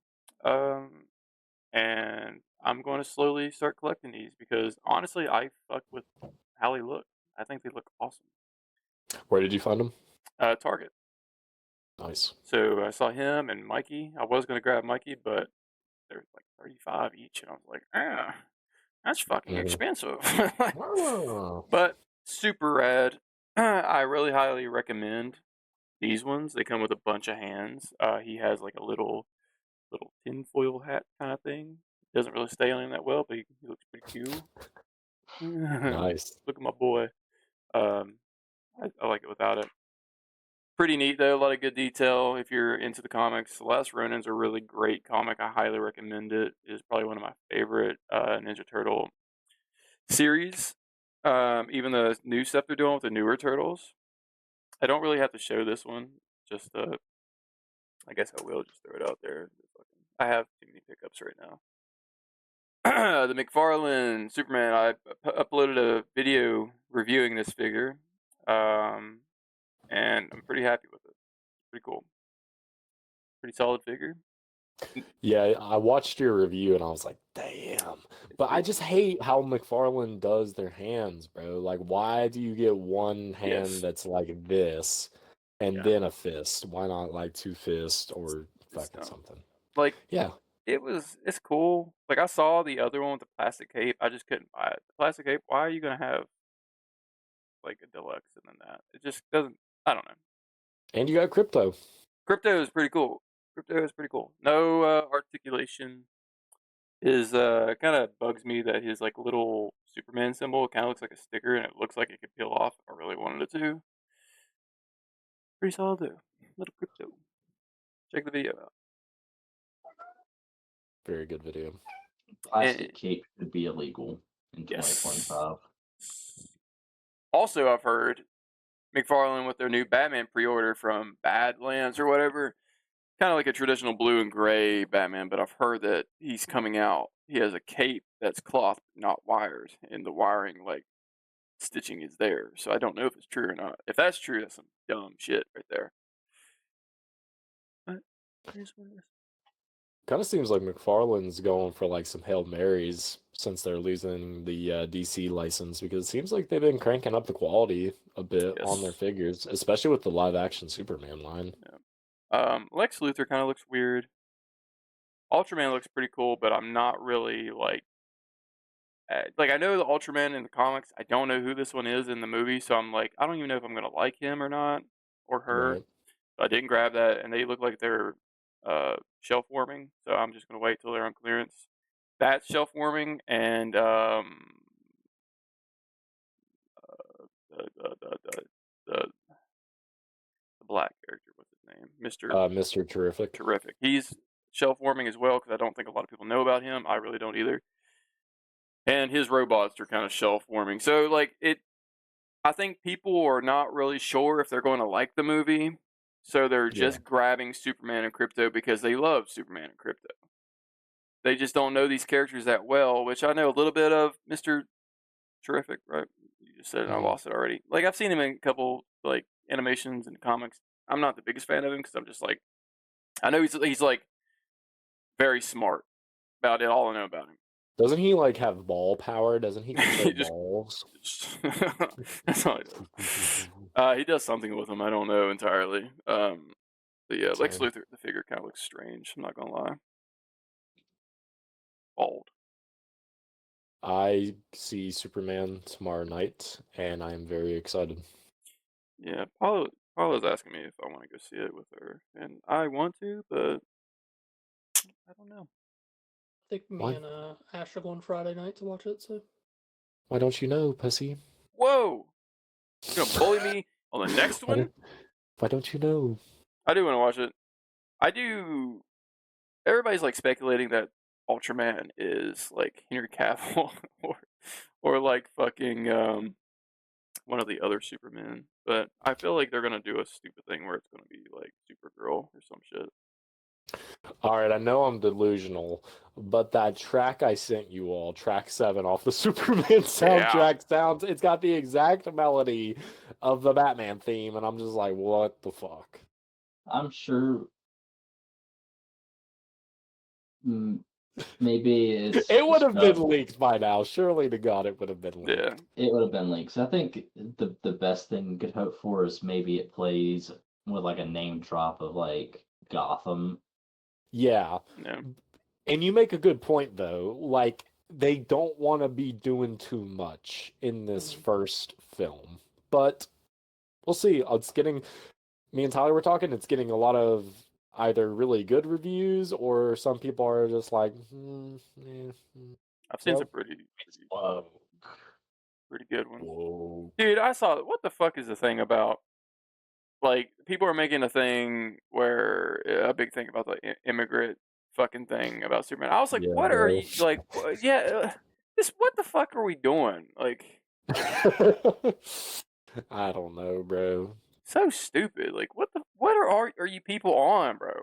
And I'm going to slowly start collecting these because honestly, I fuck with how they look. I think they look awesome. Where did you find them? Target. Nice. So I saw him and Mikey. I was going to grab Mikey, but they're like 35 each, and I was like, That's fucking Mhm. expensive. Wow. But super rad. I really highly recommend these ones. They come with a bunch of hands. He has like a little tinfoil hat kind of thing. Doesn't really stay on him that well, but he looks pretty cool. Nice. Look at my boy. I like it without it. Pretty neat though. A lot of good detail. If you're into the comics, The Last Ronin's a really great comic. I highly recommend it. It's probably one of my favorite Ninja Turtle series. Even the new stuff they're doing with the newer turtles. I don't really have to show this one. Just I guess I will just throw it out there. I have too many pickups right now. The McFarlane Superman. I uploaded a video reviewing this figure, and I'm pretty happy with it. Pretty cool. Pretty solid figure. Yeah, I watched your review and I was like, damn. But I just hate how McFarlane does their hands, bro. Like, why do you get one hand Yes. that's like this and Yeah. then a fist? Why not like two fists or It's fucking dumb. something? Like Yeah. it's cool. Like I saw the other one with the plastic cape. I just couldn't buy it. The plastic cape. Why are you gonna have like a deluxe and then that? It just doesn't. I don't know. And you got crypto. Crypto is pretty cool. Crypto is pretty cool. No articulation is kind of bugs me that his like little Superman symbol kind of looks like a sticker and it looks like it could peel off if I really wanted it to. Pretty solid though. Little crypto. Check the video out. Very good video. Plastic cape could be illegal in Yes. 2025. Also, I've heard McFarlane with their new Batman pre-order from Badlands or whatever, kind of like a traditional blue and gray Batman, but I've heard that he's coming out. He has a cape that's cloth, not wires, and the wiring, like stitching, is there. So I don't know if it's true or not. If that's true, that's some dumb shit right there. But here's what it is. Kind of seems like McFarlane's going for like some Hail Marys since they're losing the DC license because it seems like they've been cranking up the quality a bit on their Yes. figures, especially with the live action Superman line. Lex Luthor kind of looks weird. Ultraman looks pretty cool, but I'm not really like I know the Ultraman in the comics. I don't know who this one is in the movie, so I'm like, I don't even know if I'm gonna like him or not, or her. Right. So I didn't grab that, and they look like they're shelf warming. So I'm just gonna wait till they're on clearance. That's shelf warming, and the black character, what's his name, Mister Mr. Terrific. Terrific. He's shelf warming as well because I don't think a lot of people know about him. I really don't either. And his robots are kind of shelf warming. So like I think people are not really sure if they're going to like the movie. So they're just grabbing Superman and Crypto because they love Superman and Crypto. They just don't know these characters that well, which I know a little bit of Mr. Terrific, right? You just said it and I lost it already. Like I've seen him in a couple like animations and comics. I'm not the biggest fan of him because I'm just like I know he's like very smart about it. All I know about him. Doesn't he like have ball power? Doesn't he control balls? That's all he does. He does something with them. I don't know entirely. But yeah, Lex Same. Luthor, the figure kind of looks strange. I'm not gonna lie. Bald. I see Superman tomorrow night, and I am very excited. Yeah, Paula's asking me if I want to go see it with her, and I want to, but I don't know. I think me Why? and Ash are going Friday night to watch it. So Why don't you know, pussy? Whoa! You're gonna bully me on the next one? Why don't you know? I do want to watch it. I do. Everybody's like speculating that Ultraman is like Henry Cavill or like fucking one of the other Supermen, but I feel like they're gonna do a stupid thing where it's gonna be like Supergirl or some shit. All right, I know I'm delusional, but that track I sent you all, track 7 off the Superman soundtrack, sounds, it's got the exact melody of the Batman theme, and I'm just like, what the fuck? I'm sure maybe it's It would have been leaked by now. Surely to God, it would have been leaked. Yeah. It would have been leaked. So I think the best thing you could hope for is maybe it plays with like a name drop of like Gotham. Yeah. Yeah. And you make a good point though. Like they don't want to be doing too much in this first film. But we'll see. It's getting, me and Tyler were talking, it's getting a lot of either really good reviews or some people are just like, I've seen Well, some pretty Whoa. good ones. whoa. Dude, I saw, what the fuck is the thing about, like, people are making a thing where, a big thing about the immigrant fucking thing about Superman. I was like, Yeah, what are bro. you, like, what the fuck are we doing? Like, I don't know, bro. so stupid. Like, what are you people on, bro?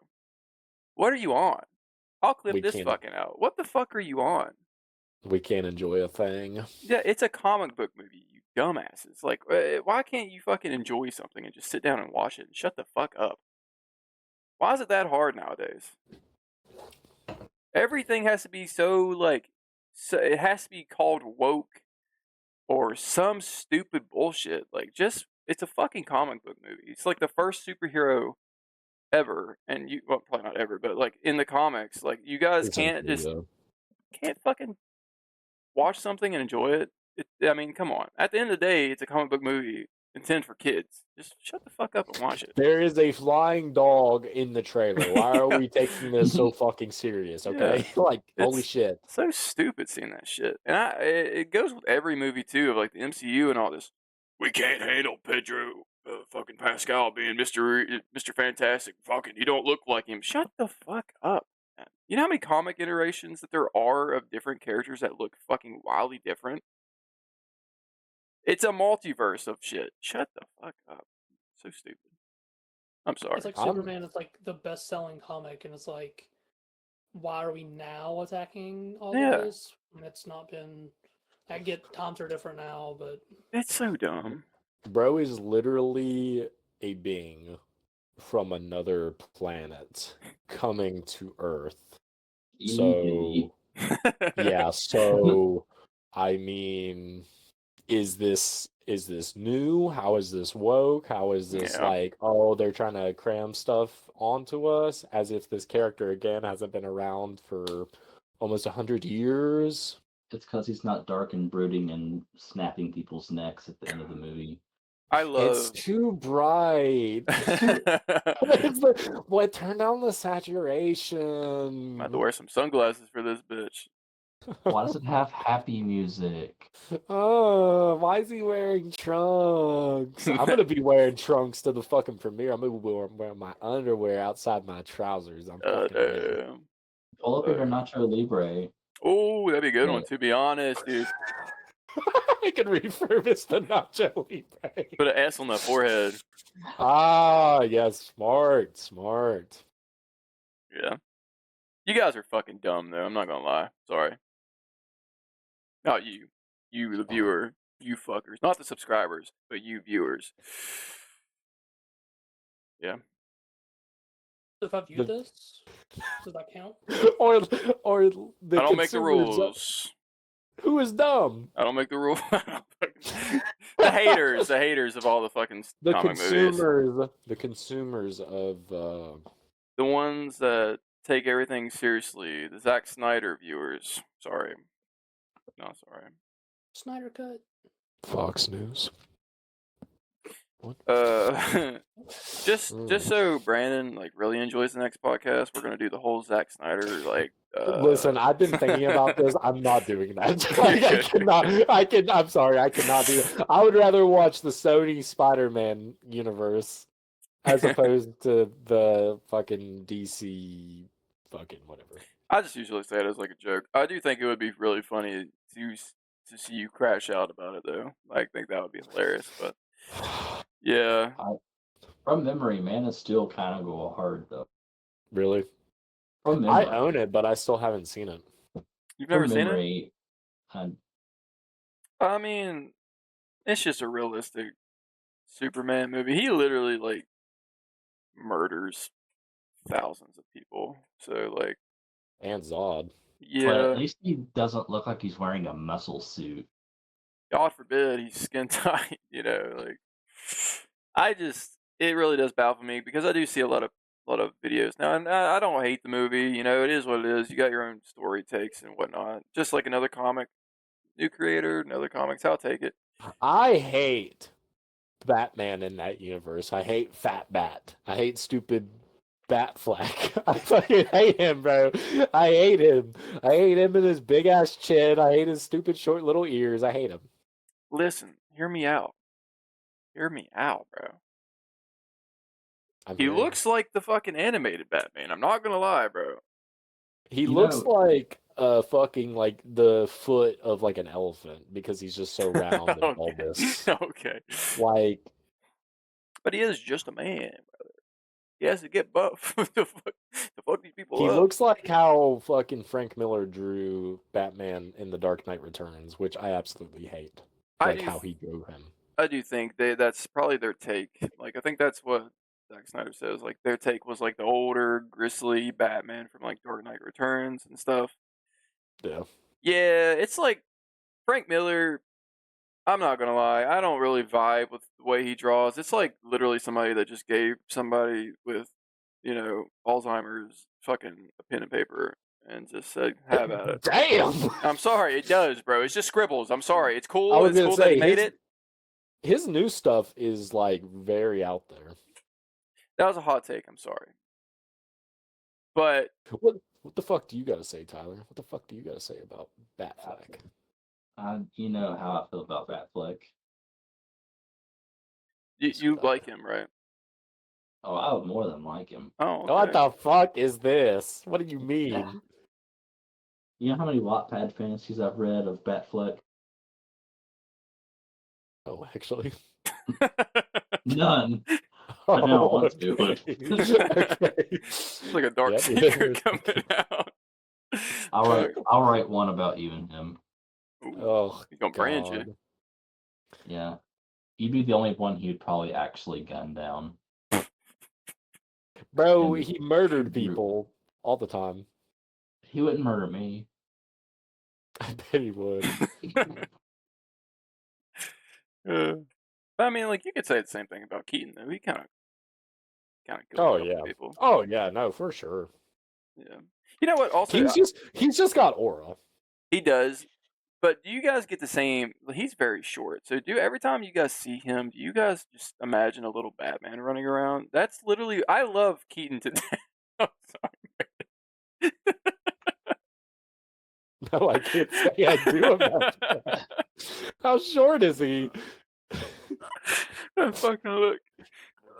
What are you on? I'll clip We this can't fucking out. What the fuck are you on? we can't enjoy a thing. Yeah, it's a comic book movie, you dumbasses. Like, why can't you fucking enjoy something and just sit down and watch it and shut the fuck up? Why is it that hard nowadays? Everything has to be so it has to be called woke or some stupid bullshit. Like, just, it's a fucking comic book movie. It's like the first superhero ever, and well, probably not ever, but like in the comics, like, you guys can't just can't fucking watch something and enjoy it. I mean, come on. At the end of the day, it's a comic book movie intended for kids. Just shut the fuck up and watch it. There is a flying dog in the trailer. Why are we taking this so fucking serious, okay? Like, holy It's shit. so stupid seeing that shit. And it goes with every movie too, of like the MCU and all this. We can't handle Pedro fucking Pascal being Mr. Fantastic. Fucking, you don't look like him. Shut the fuck up, man. You know how many comic iterations that there are of different characters that look fucking wildly different? It's a multiverse of shit. Shut the fuck up. So stupid. I'm sorry. It's like I'm- Superman is like the best-selling comic, and it's like, why are we now attacking all Yeah. of this? And it's not been. I get times are different now, but It's so dumb. Bro is literally a being from another planet coming to Earth. So, yeah, so I mean, is this new? How is this woke? How is this Yeah. like, oh, they're trying to cram stuff onto us as if this character again hasn't been around for almost 100 years? It's because he's not dark and brooding and snapping people's necks at the end of the movie. I It's love. too bright. Boy, turn down the saturation. I have to wear some sunglasses for this bitch. Why does it have happy music? Oh, why is he wearing trunks? I'm gonna be wearing trunks to the fucking premiere. I'm gonna be wearing my underwear outside my trousers. I'm fucking ready. Damn. Pull up your Nacho Libre. Oh, that'd be a good Yeah. one. To be honest, dude. I can refurbish the Nacho Libre. Put an S on the forehead. Ah, yes, smart. Yeah. You guys are fucking dumb, though. I'm not gonna lie. Sorry. Not you. You, the viewer. You fuckers. Not the subscribers, but you viewers. Yeah. if I view this, does that count? or the I don't make the consumers. rules. Who is dumb? I don't make the rules. The haters of all the fucking The comic movies. consumers of The ones that take everything seriously. The Zack Snyder viewers. Sorry. No, sorry. Snyder cut. Fox News. What? Just so Brandon like really enjoys the next podcast, we're gonna do the whole Zack Snyder like. Listen, I've been thinking about this. I'm not doing that. I cannot. I'm sorry. I cannot do that. I would rather watch the Sony Spider-Man universe as opposed to the fucking DC fucking whatever. I just usually say it as like a joke. I do think it would be really funny to see you crash out about it though. I think that would be hilarious. But yeah, From memory, Man of Steel kind of go hard though. Really? From memory, I own it, but I still haven't seen it. you've never from seen it. memory, I mean, it's just a realistic Superman movie. He literally like murders thousands of people. So like, And Zod. but yeah, at least he doesn't look like he's wearing a muscle suit. God forbid he's skin tight. Like, it really does baffle me because I do see a lot of lot of videos now, and I don't hate the movie. You know, it is what it is. You got your own story takes and whatnot. Just like another comic, new creator, another comics. I'll take it. I hate Batman in that universe. I hate Fat Bat. I hate stupid Batfleck. I fucking hate him, bro. I hate him. I hate him and his big ass chin. I hate his stupid short little ears. I hate him. Listen, hear me out. Hear me out, bro. I'm He hearing. looks like the fucking animated Batman. I'm not gonna lie, bro. He You looks know- like fucking like the foot of like an elephant because he's just so round and Okay. bulbous. Okay. Like But he is just a man, brother. He has to get buff to fuck these people he up. looks like how fucking Frank Miller drew Batman in The Dark Knight Returns, which I absolutely hate. I Like do how he drew him. I do think that's probably their take. Like, I think that's what Zack Snyder says. Like, their take was like the older, grisly Batman from like Dark Knight Returns and stuff. Yeah. Yeah, it's like Frank Miller. I'm not gonna lie, I don't really vibe with the way he draws. It's like literally somebody that just gave somebody with, Alzheimer's fucking a pen and paper and just said, "Have at it." Damn. I'm sorry, it does, bro. It's just scribbles. I'm sorry. It's cool. I was It's gonna cool that he say made it. his new stuff is like very out there. That was a hot take. I'm sorry, but What the fuck do you gotta say, Tyler? What the fuck do you gotta say about Batfleck? You know how I feel about Batfleck. you like him, right? Oh, I would more than like him. Oh, okay. What the fuck is this? What do you mean? You know how many Wattpad fantasies I've read of Batfleck? Oh, actually. None. But now I want to do it. Okay. It's like a dark Yeah, secret yeah. coming out. I'll write one about you and him. Ooh, Oh, he's gonna brand you. God. Yeah. You'd be the only one he'd probably actually gun down. Bro, And he murdered you- people all the time. He wouldn't murder me. I bet he would. I mean, like, you could say the same thing about Keaton, though. He kind of killed Oh, a couple yeah. people. Oh, yeah, no, for sure. Yeah. You know what? Also, He's just got aura. he does. But do you guys get the same? He's very short. So every time you guys see him, do you guys just imagine a little Batman running around? That's literally. I love Keaton to death. I'm sorry. No, I can't say I do imagine that. How short is he? Fucking look.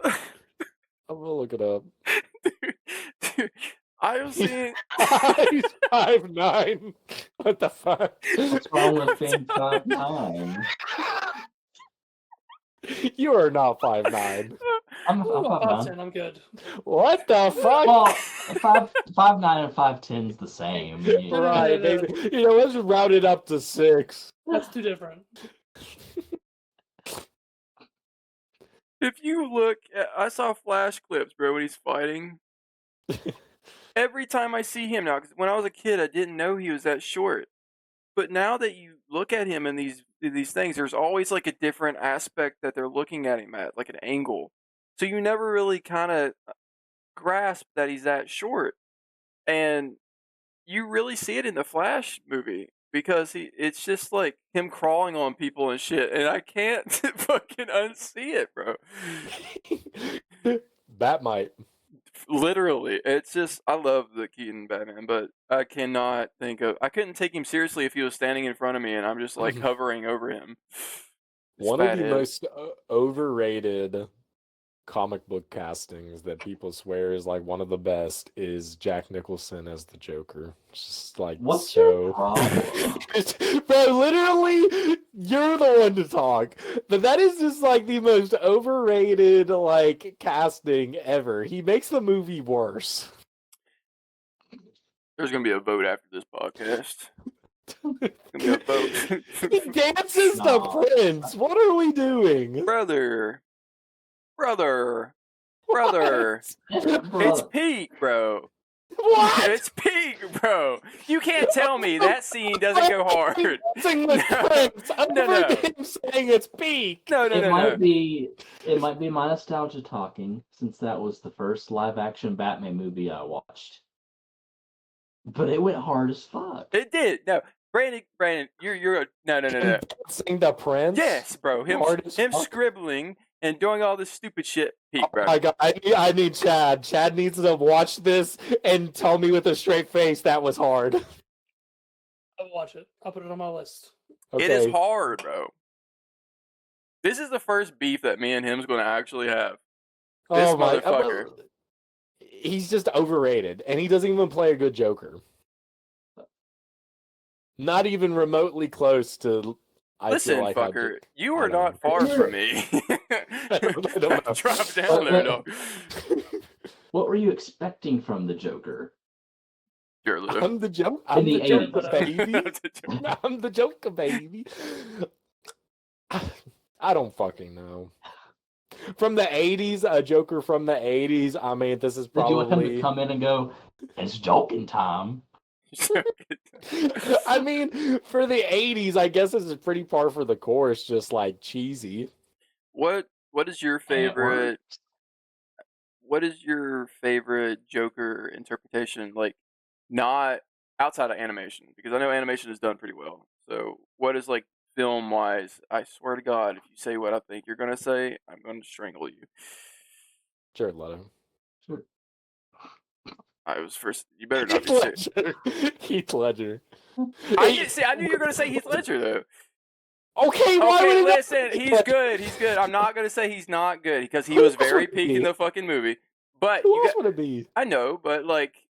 I'm gonna look it up. Dude, I have seen. He's 5'9". What the fuck? What's wrong with being 5'9"? You are not 5'9". I'm Oh, 5'9". 5'10", I'm good. What the fuck? Well, 5'9" and 5'10's the same. No, Right, no. baby. You know, let's round it up to 6. That's too different. If you look, I saw flash clips, bro, when he's fighting. Every time I see him now, because when I was a kid, I didn't know he was that short. But now that you look at him in these things, there's always like a different aspect that they're looking at him at, like an angle. So you never really kind of grasp that he's that short, and you really see it in the Flash movie because it's just like him crawling on people and shit, and I can't fucking unsee it, bro. Batmite. Literally, it's just I love the Keaton Batman, but I couldn't take him seriously if he was standing in front of me and I'm just like hovering over him. One of the most overrated comic book castings that people swear is like one of the best is Jack Nicholson as the Joker. Just like What's so. your problem? Bro, literally, you're the one to talk. But that is just like the most overrated like casting ever. He makes the movie worse. There's gonna be a vote after this podcast. Gonna be a vote. He dances to No. Prince. What are we doing? brother. It's What? peak, bro. What? It's peak, bro. You can't tell me that scene doesn't go hard. Dancing with Prince over him saying it's peak. No. It might be my nostalgia talking, since that was the first live action Batman movie I watched. But it went hard as fuck. It did. No, Brandon, you're a no. Dancing the Prince. Yes, bro. Him scribbling and doing all this stupid shit. Peak, bro. Oh my god, I need Chad. Chad needs to watch this and tell me with a straight face that was hard. I'll watch it. I'll put it on my list. Okay. It is hard, bro. This is the first beef that me and him's going to actually have. This motherfucker. He's just overrated, and he doesn't even play a good Joker. Not even remotely close to. Listen, fucker, you are not far from me. Drop down there, dog. What were you expecting from the Joker? I'm the Joker. I'm the Joker, baby. I'm the Joker, baby. I don't fucking know. From the 80s, a Joker from the 80s. I mean, this is probably. Did you want him to come in and go, "It's joking time"? I mean, for the 80s, I guess this is pretty par for the course, just like cheesy. What is your favorite? What is your favorite Joker interpretation? Like, not outside of animation, because I know animation is done pretty well. So, what is like film wise? I swear to God, if you say what I think you're gonna say, I'm going to strangle you. Jared Leto. Sure. I was first. You better not be serious. Heath Ledger. I knew you were gonna say Heath Ledger though. Okay, listen, he's good. He's good. I'm not gonna say he's not good because he was very peak in the fucking movie. But who else would it be? I know, but like,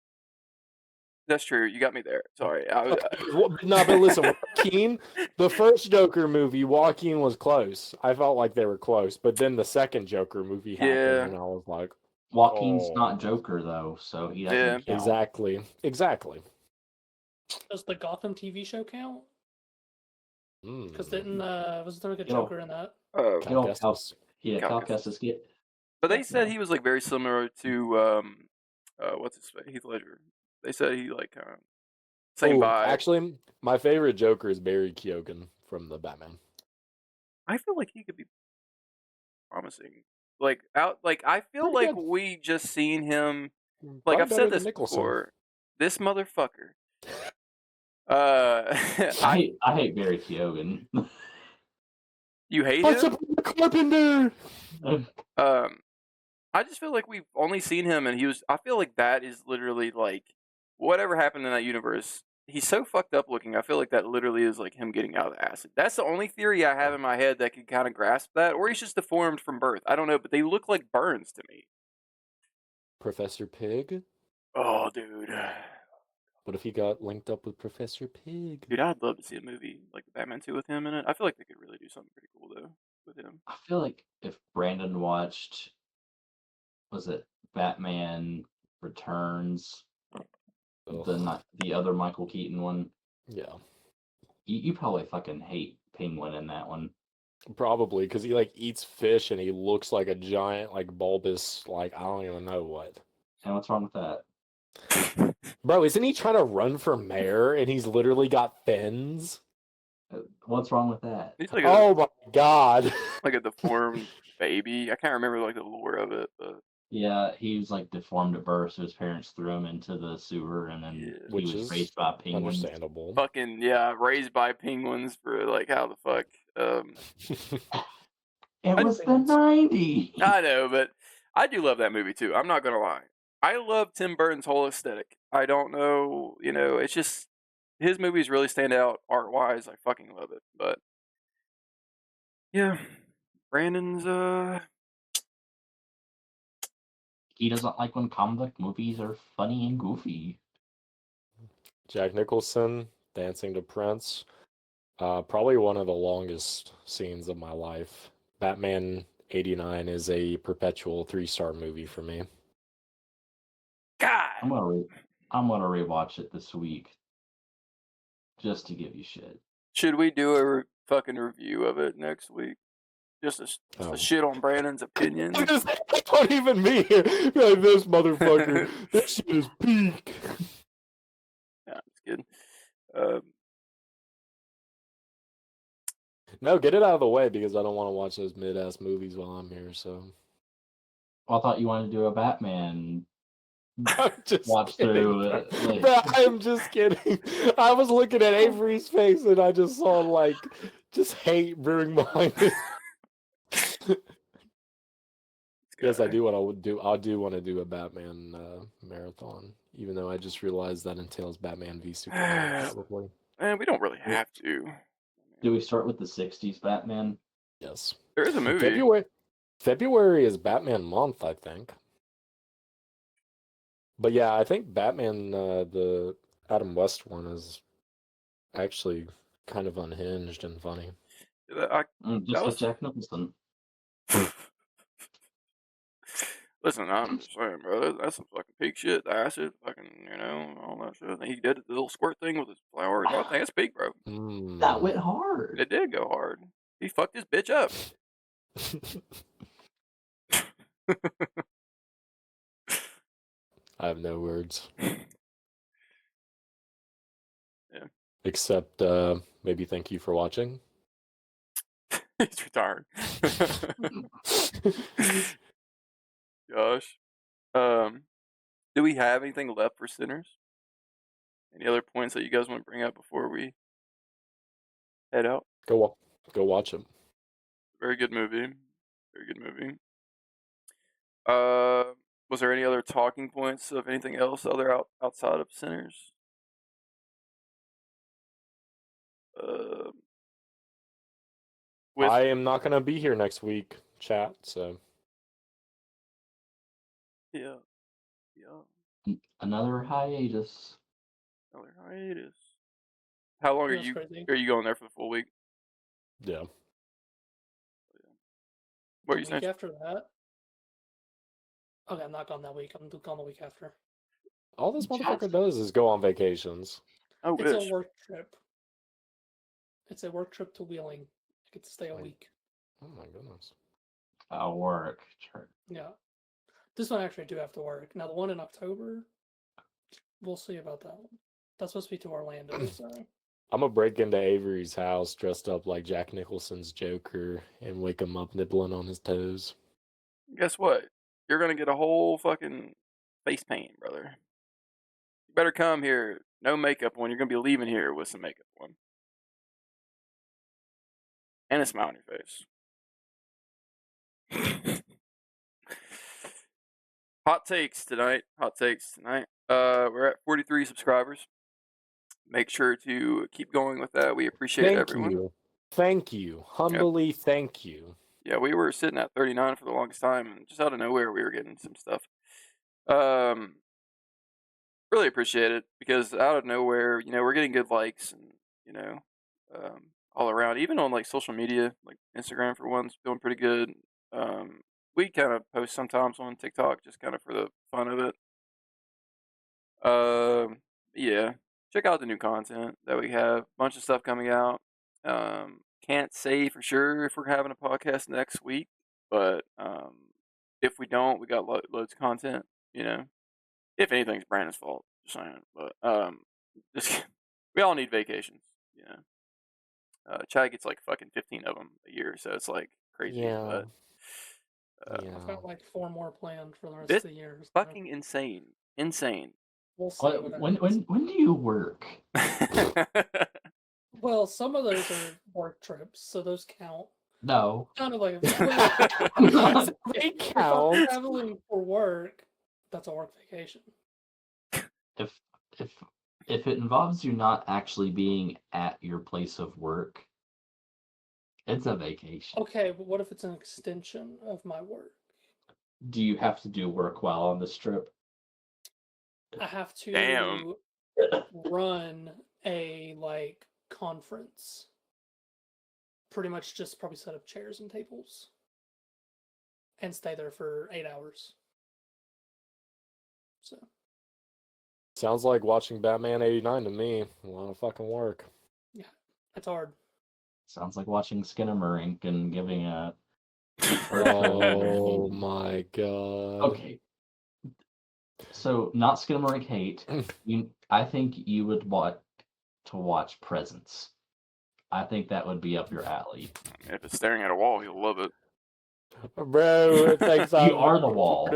that's true. You got me there. Sorry. No, but listen, Joaquin, the first Joker movie, Joaquin was close. I felt like they were close, but then the second Joker movie happened, and I was like, Joaquin's not Joker though, so he doesn't count. Exactly. Does the Gotham TV show count? Because was there like a You know, Joker in that? Cal Kestis. But they said he was like very similar to what's his face, Heath Ledger. They said he like kind of same vibe. Actually, my favorite Joker is Barry Keoghan from the Batman. I feel like he could be promising. I feel like we just seen him. Like I've said this before. This motherfucker. I hate Barry Keoghan. You hate him? Carpenter. I just feel like we've only seen him, and I feel like that is literally like whatever happened in that universe. He's so fucked up looking. I feel like that literally is like him getting out of the acid. That's the only theory I have in my head that could kind of grasp that, or he's just deformed from birth. I don't know, but they look like burns to me. Professor Pig. Oh, dude. What if he got linked up with Professor Pig? Dude, I'd love to see a movie like the Batman 2 with him in it. I feel like they could really do something pretty cool though with him. I feel like if Brandon watched, was it Batman Returns, the other Michael Keaton one? Yeah. You probably fucking hate Penguin in that one. Probably, because he like eats fish and he looks like a giant, like bulbous, like I don't even know what. And what's wrong with that? Bro, isn't he trying to run for mayor and he's literally got fins? What's wrong with that? Like oh my god. Like a deformed baby. I can't remember like the lore of it, but yeah, he was like deformed at birth, so his parents threw him into the sewer, and then he was raised by penguins. Understandable. Fucking raised by penguins for like how the fuck. It was the 90s. I know, but I do love that movie too. I'm not gonna lie. I love Tim Burton's whole aesthetic. I don't know, it's just his movies really stand out art wise. I fucking love it. But yeah, Brandon's he doesn't like when comic movies are funny and goofy. Jack Nicholson dancing to Prince. Probably one of the longest scenes of my life. Batman 89 is a perpetual 3-star movie for me. God, I'm gonna rewatch it this week, just to give you shit. Should we do a fucking review of it next week? just a Oh. shit on Brandon's opinion. I don't even mean it. Like, this motherfucker, this shit is peak. Yeah, it's good. No, get it out of the way because I don't want to watch those mid-ass movies while I'm here. So Well, I thought you wanted to do a Batman I'm just watch kidding, through. bro. Like, Bro, I'm just kidding. I was looking at Avery's face and I just saw like just hate brewing behind it. Yes, I do want to do. I do want to do a Batman marathon, even though I just realized that entails Batman v Superman. Probably. And we don't really have to. do we start with the '60s Batman? Yes. There is a movie. February is Batman month, I think. But yeah, I think Batman, the Adam West one, is actually kind of unhinged and funny. Just like Jack Nicholson. Listen, I'm just saying, bro. That's some fucking peak shit. The acid, fucking, all that shit. And he did the little squirt thing with his flowers. I think it's peak, bro. That went hard. It did go hard. He fucked his bitch up. I have no words. Yeah. Except maybe thank you for watching. He's retired. Gosh. Do we have anything left for Sinners? Any other points that you guys want to bring up before we head out? Go watch it. Very good movie. Very good movie. Was there any other talking points of anything else outside of Sinners? I am not gonna be here next week, chat. So yeah. Another hiatus. Another hiatus. How long are That's you? crazy. Are you going there for the full week? yeah. What are The you saying? week after that? Okay, I'm not gone that week. I'm gone the week after. All this motherfucker does is go on vacations. I It's a wish. work trip. It's a work trip to Wheeling. I get to stay a week. Oh my goodness. Work. Yeah. This one actually I do have to work. Now the one in October, we'll see about that one. That's supposed to be to Orlando, so I'm gonna break into Avery's house dressed up like Jack Nicholson's Joker and wake him up nibbling on his toes. Guess what? You're gonna get a whole fucking face paint, brother. You better come here, no makeup on. You're gonna be leaving here with some makeup on. And a smile on your face. Hot takes tonight. We're at 43 subscribers. Make sure to keep going with that. We appreciate everyone. Thank you. Humbly, thank you. Yeah, we were sitting at 39 for the longest time, and just out of nowhere, we were getting some stuff. Really appreciate it because out of nowhere, we're getting good likes and all around. Even on like social media, like Instagram for one's doing pretty good. We kind of post sometimes on TikTok just kind of for the fun of it. Yeah, check out the new content that we have. Bunch of stuff coming out. Can't say for sure if we're having a podcast next week, but if we don't, we got loads of content. If anything, it's Brandon's fault. Just saying, but just we all need vacations. Chad gets like fucking 15 of them a year, so it's like crazy. Yeah. But I've got like 4 more planned for the rest it's of the year. So fucking insane. we'll see. When do you work? Well, some of those are work trips, so those count. No. Kind of like They if I'm count. traveling for work, that's a work vacation. If it involves you not actually being at your place of work, it's a vacation. Okay, but what if it's an extension of my work? Do you have to do work while on this trip? I have to Damn. run a like conference. Pretty much just probably set up chairs and tables and stay there for 8 hours. So Sounds like watching Batman 89 to me. A lot of fucking work. yeah, it's hard. Sounds like watching Skinamarink and giving a Oh my god. Okay, so not Skinamarink hate. I think you would want to watch Presence. I think that would be up your alley. If it's staring at a wall, you'll love it. Bro, thanks. You are the wall.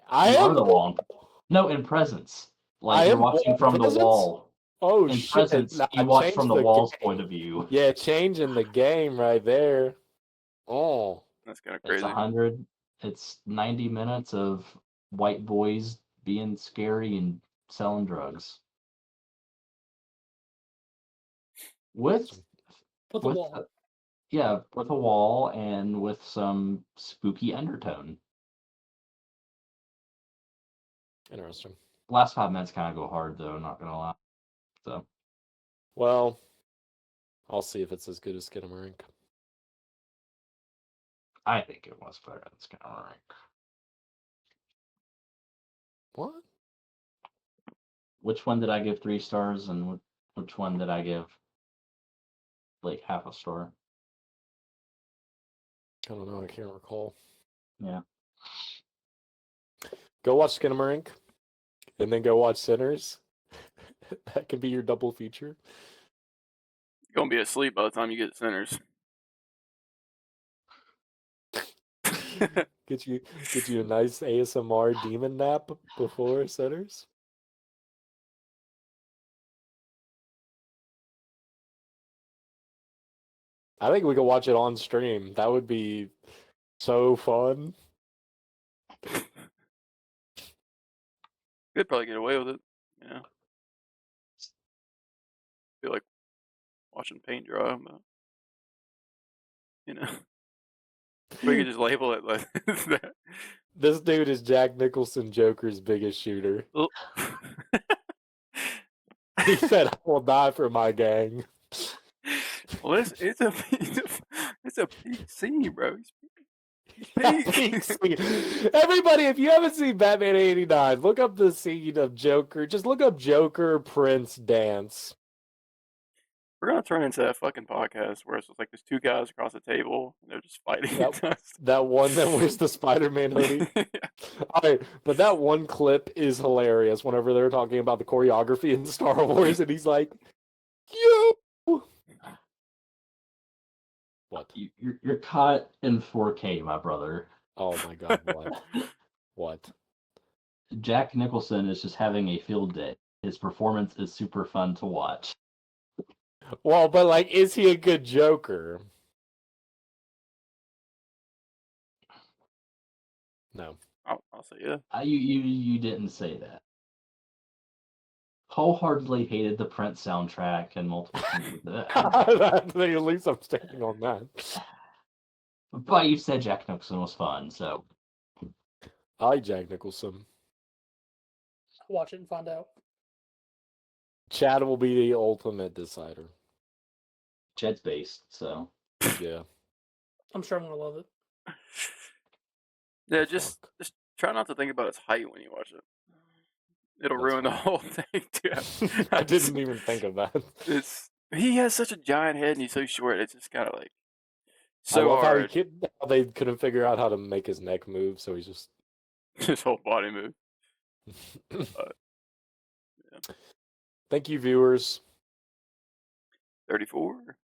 I You are am. the wall. No, in Presence. I Like you're am watching from the presence? wall. Oh In shit! Presence, Nah, you watch change from the the wall's game. point of view. Yeah, changing the game right there. Oh, That's kind of It's crazy. it's 90 minutes of white boys being scary and selling drugs. With With the with wall. yeah, with a wall and with some spooky undertone. interesting. Last 5 minutes kind of go hard though, not gonna lie. So Well, I'll see if it's as good as Skinamarink. I think it was better than Skinamarink. What? Which one did I give 3 stars and which one did I give like half a star? I don't know. I can't recall. Yeah. Go watch Skinamarink, and then go watch Sinners. That could be your double feature. You're gonna be asleep by the time you get to Sinners. Get you a nice ASMR demon nap before Sinners. I think we could watch it on stream. That would be so fun. Could probably get away with it. Yeah. Feel like watching paint dry, but you know, we could just label it like that. This dude is Jack Nicholson Joker's biggest shooter. Oh. He said, "I will die for my gang." Well, it's a PC, bro. He's Peak scene. Everybody, if you haven't seen Batman '89, look up the scene of Joker. Just look up Joker Prince dance. We're gonna turn into that fucking podcast where it's just like there's two guys across the table and they're just fighting That, each other. that one that wears the Spider-Man hoodie. Yeah. All right, but that one clip is hilarious whenever they're talking about the choreography in Star Wars, and he's like, "Yo." What? You're caught in 4K, my brother. Oh my god, what? What? Jack Nicholson is just having a field day. His performance is super fun to watch. Well, but like, is he a good Joker? No. I'll say yeah. You didn't say that. Wholeheartedly hated the Prince soundtrack and multiple things with it. At least I'm standing on that. But you said Jack Nicholson was fun, so I like Jack Nicholson. Watch it and find out. Chad will be the ultimate decider. Jed's based, so Yeah. I'm sure I'm gonna love it. Yeah, just Fuck. try not to think about its height when you watch it. It'll That's ruin the fine. whole thing too. I didn't even think of that. He has such a giant head and he's so short. It's just kind of like I so love hard. how they couldn't figure out how to make his neck move, so he's just. His whole body move. Yeah. Thank you, viewers. 34.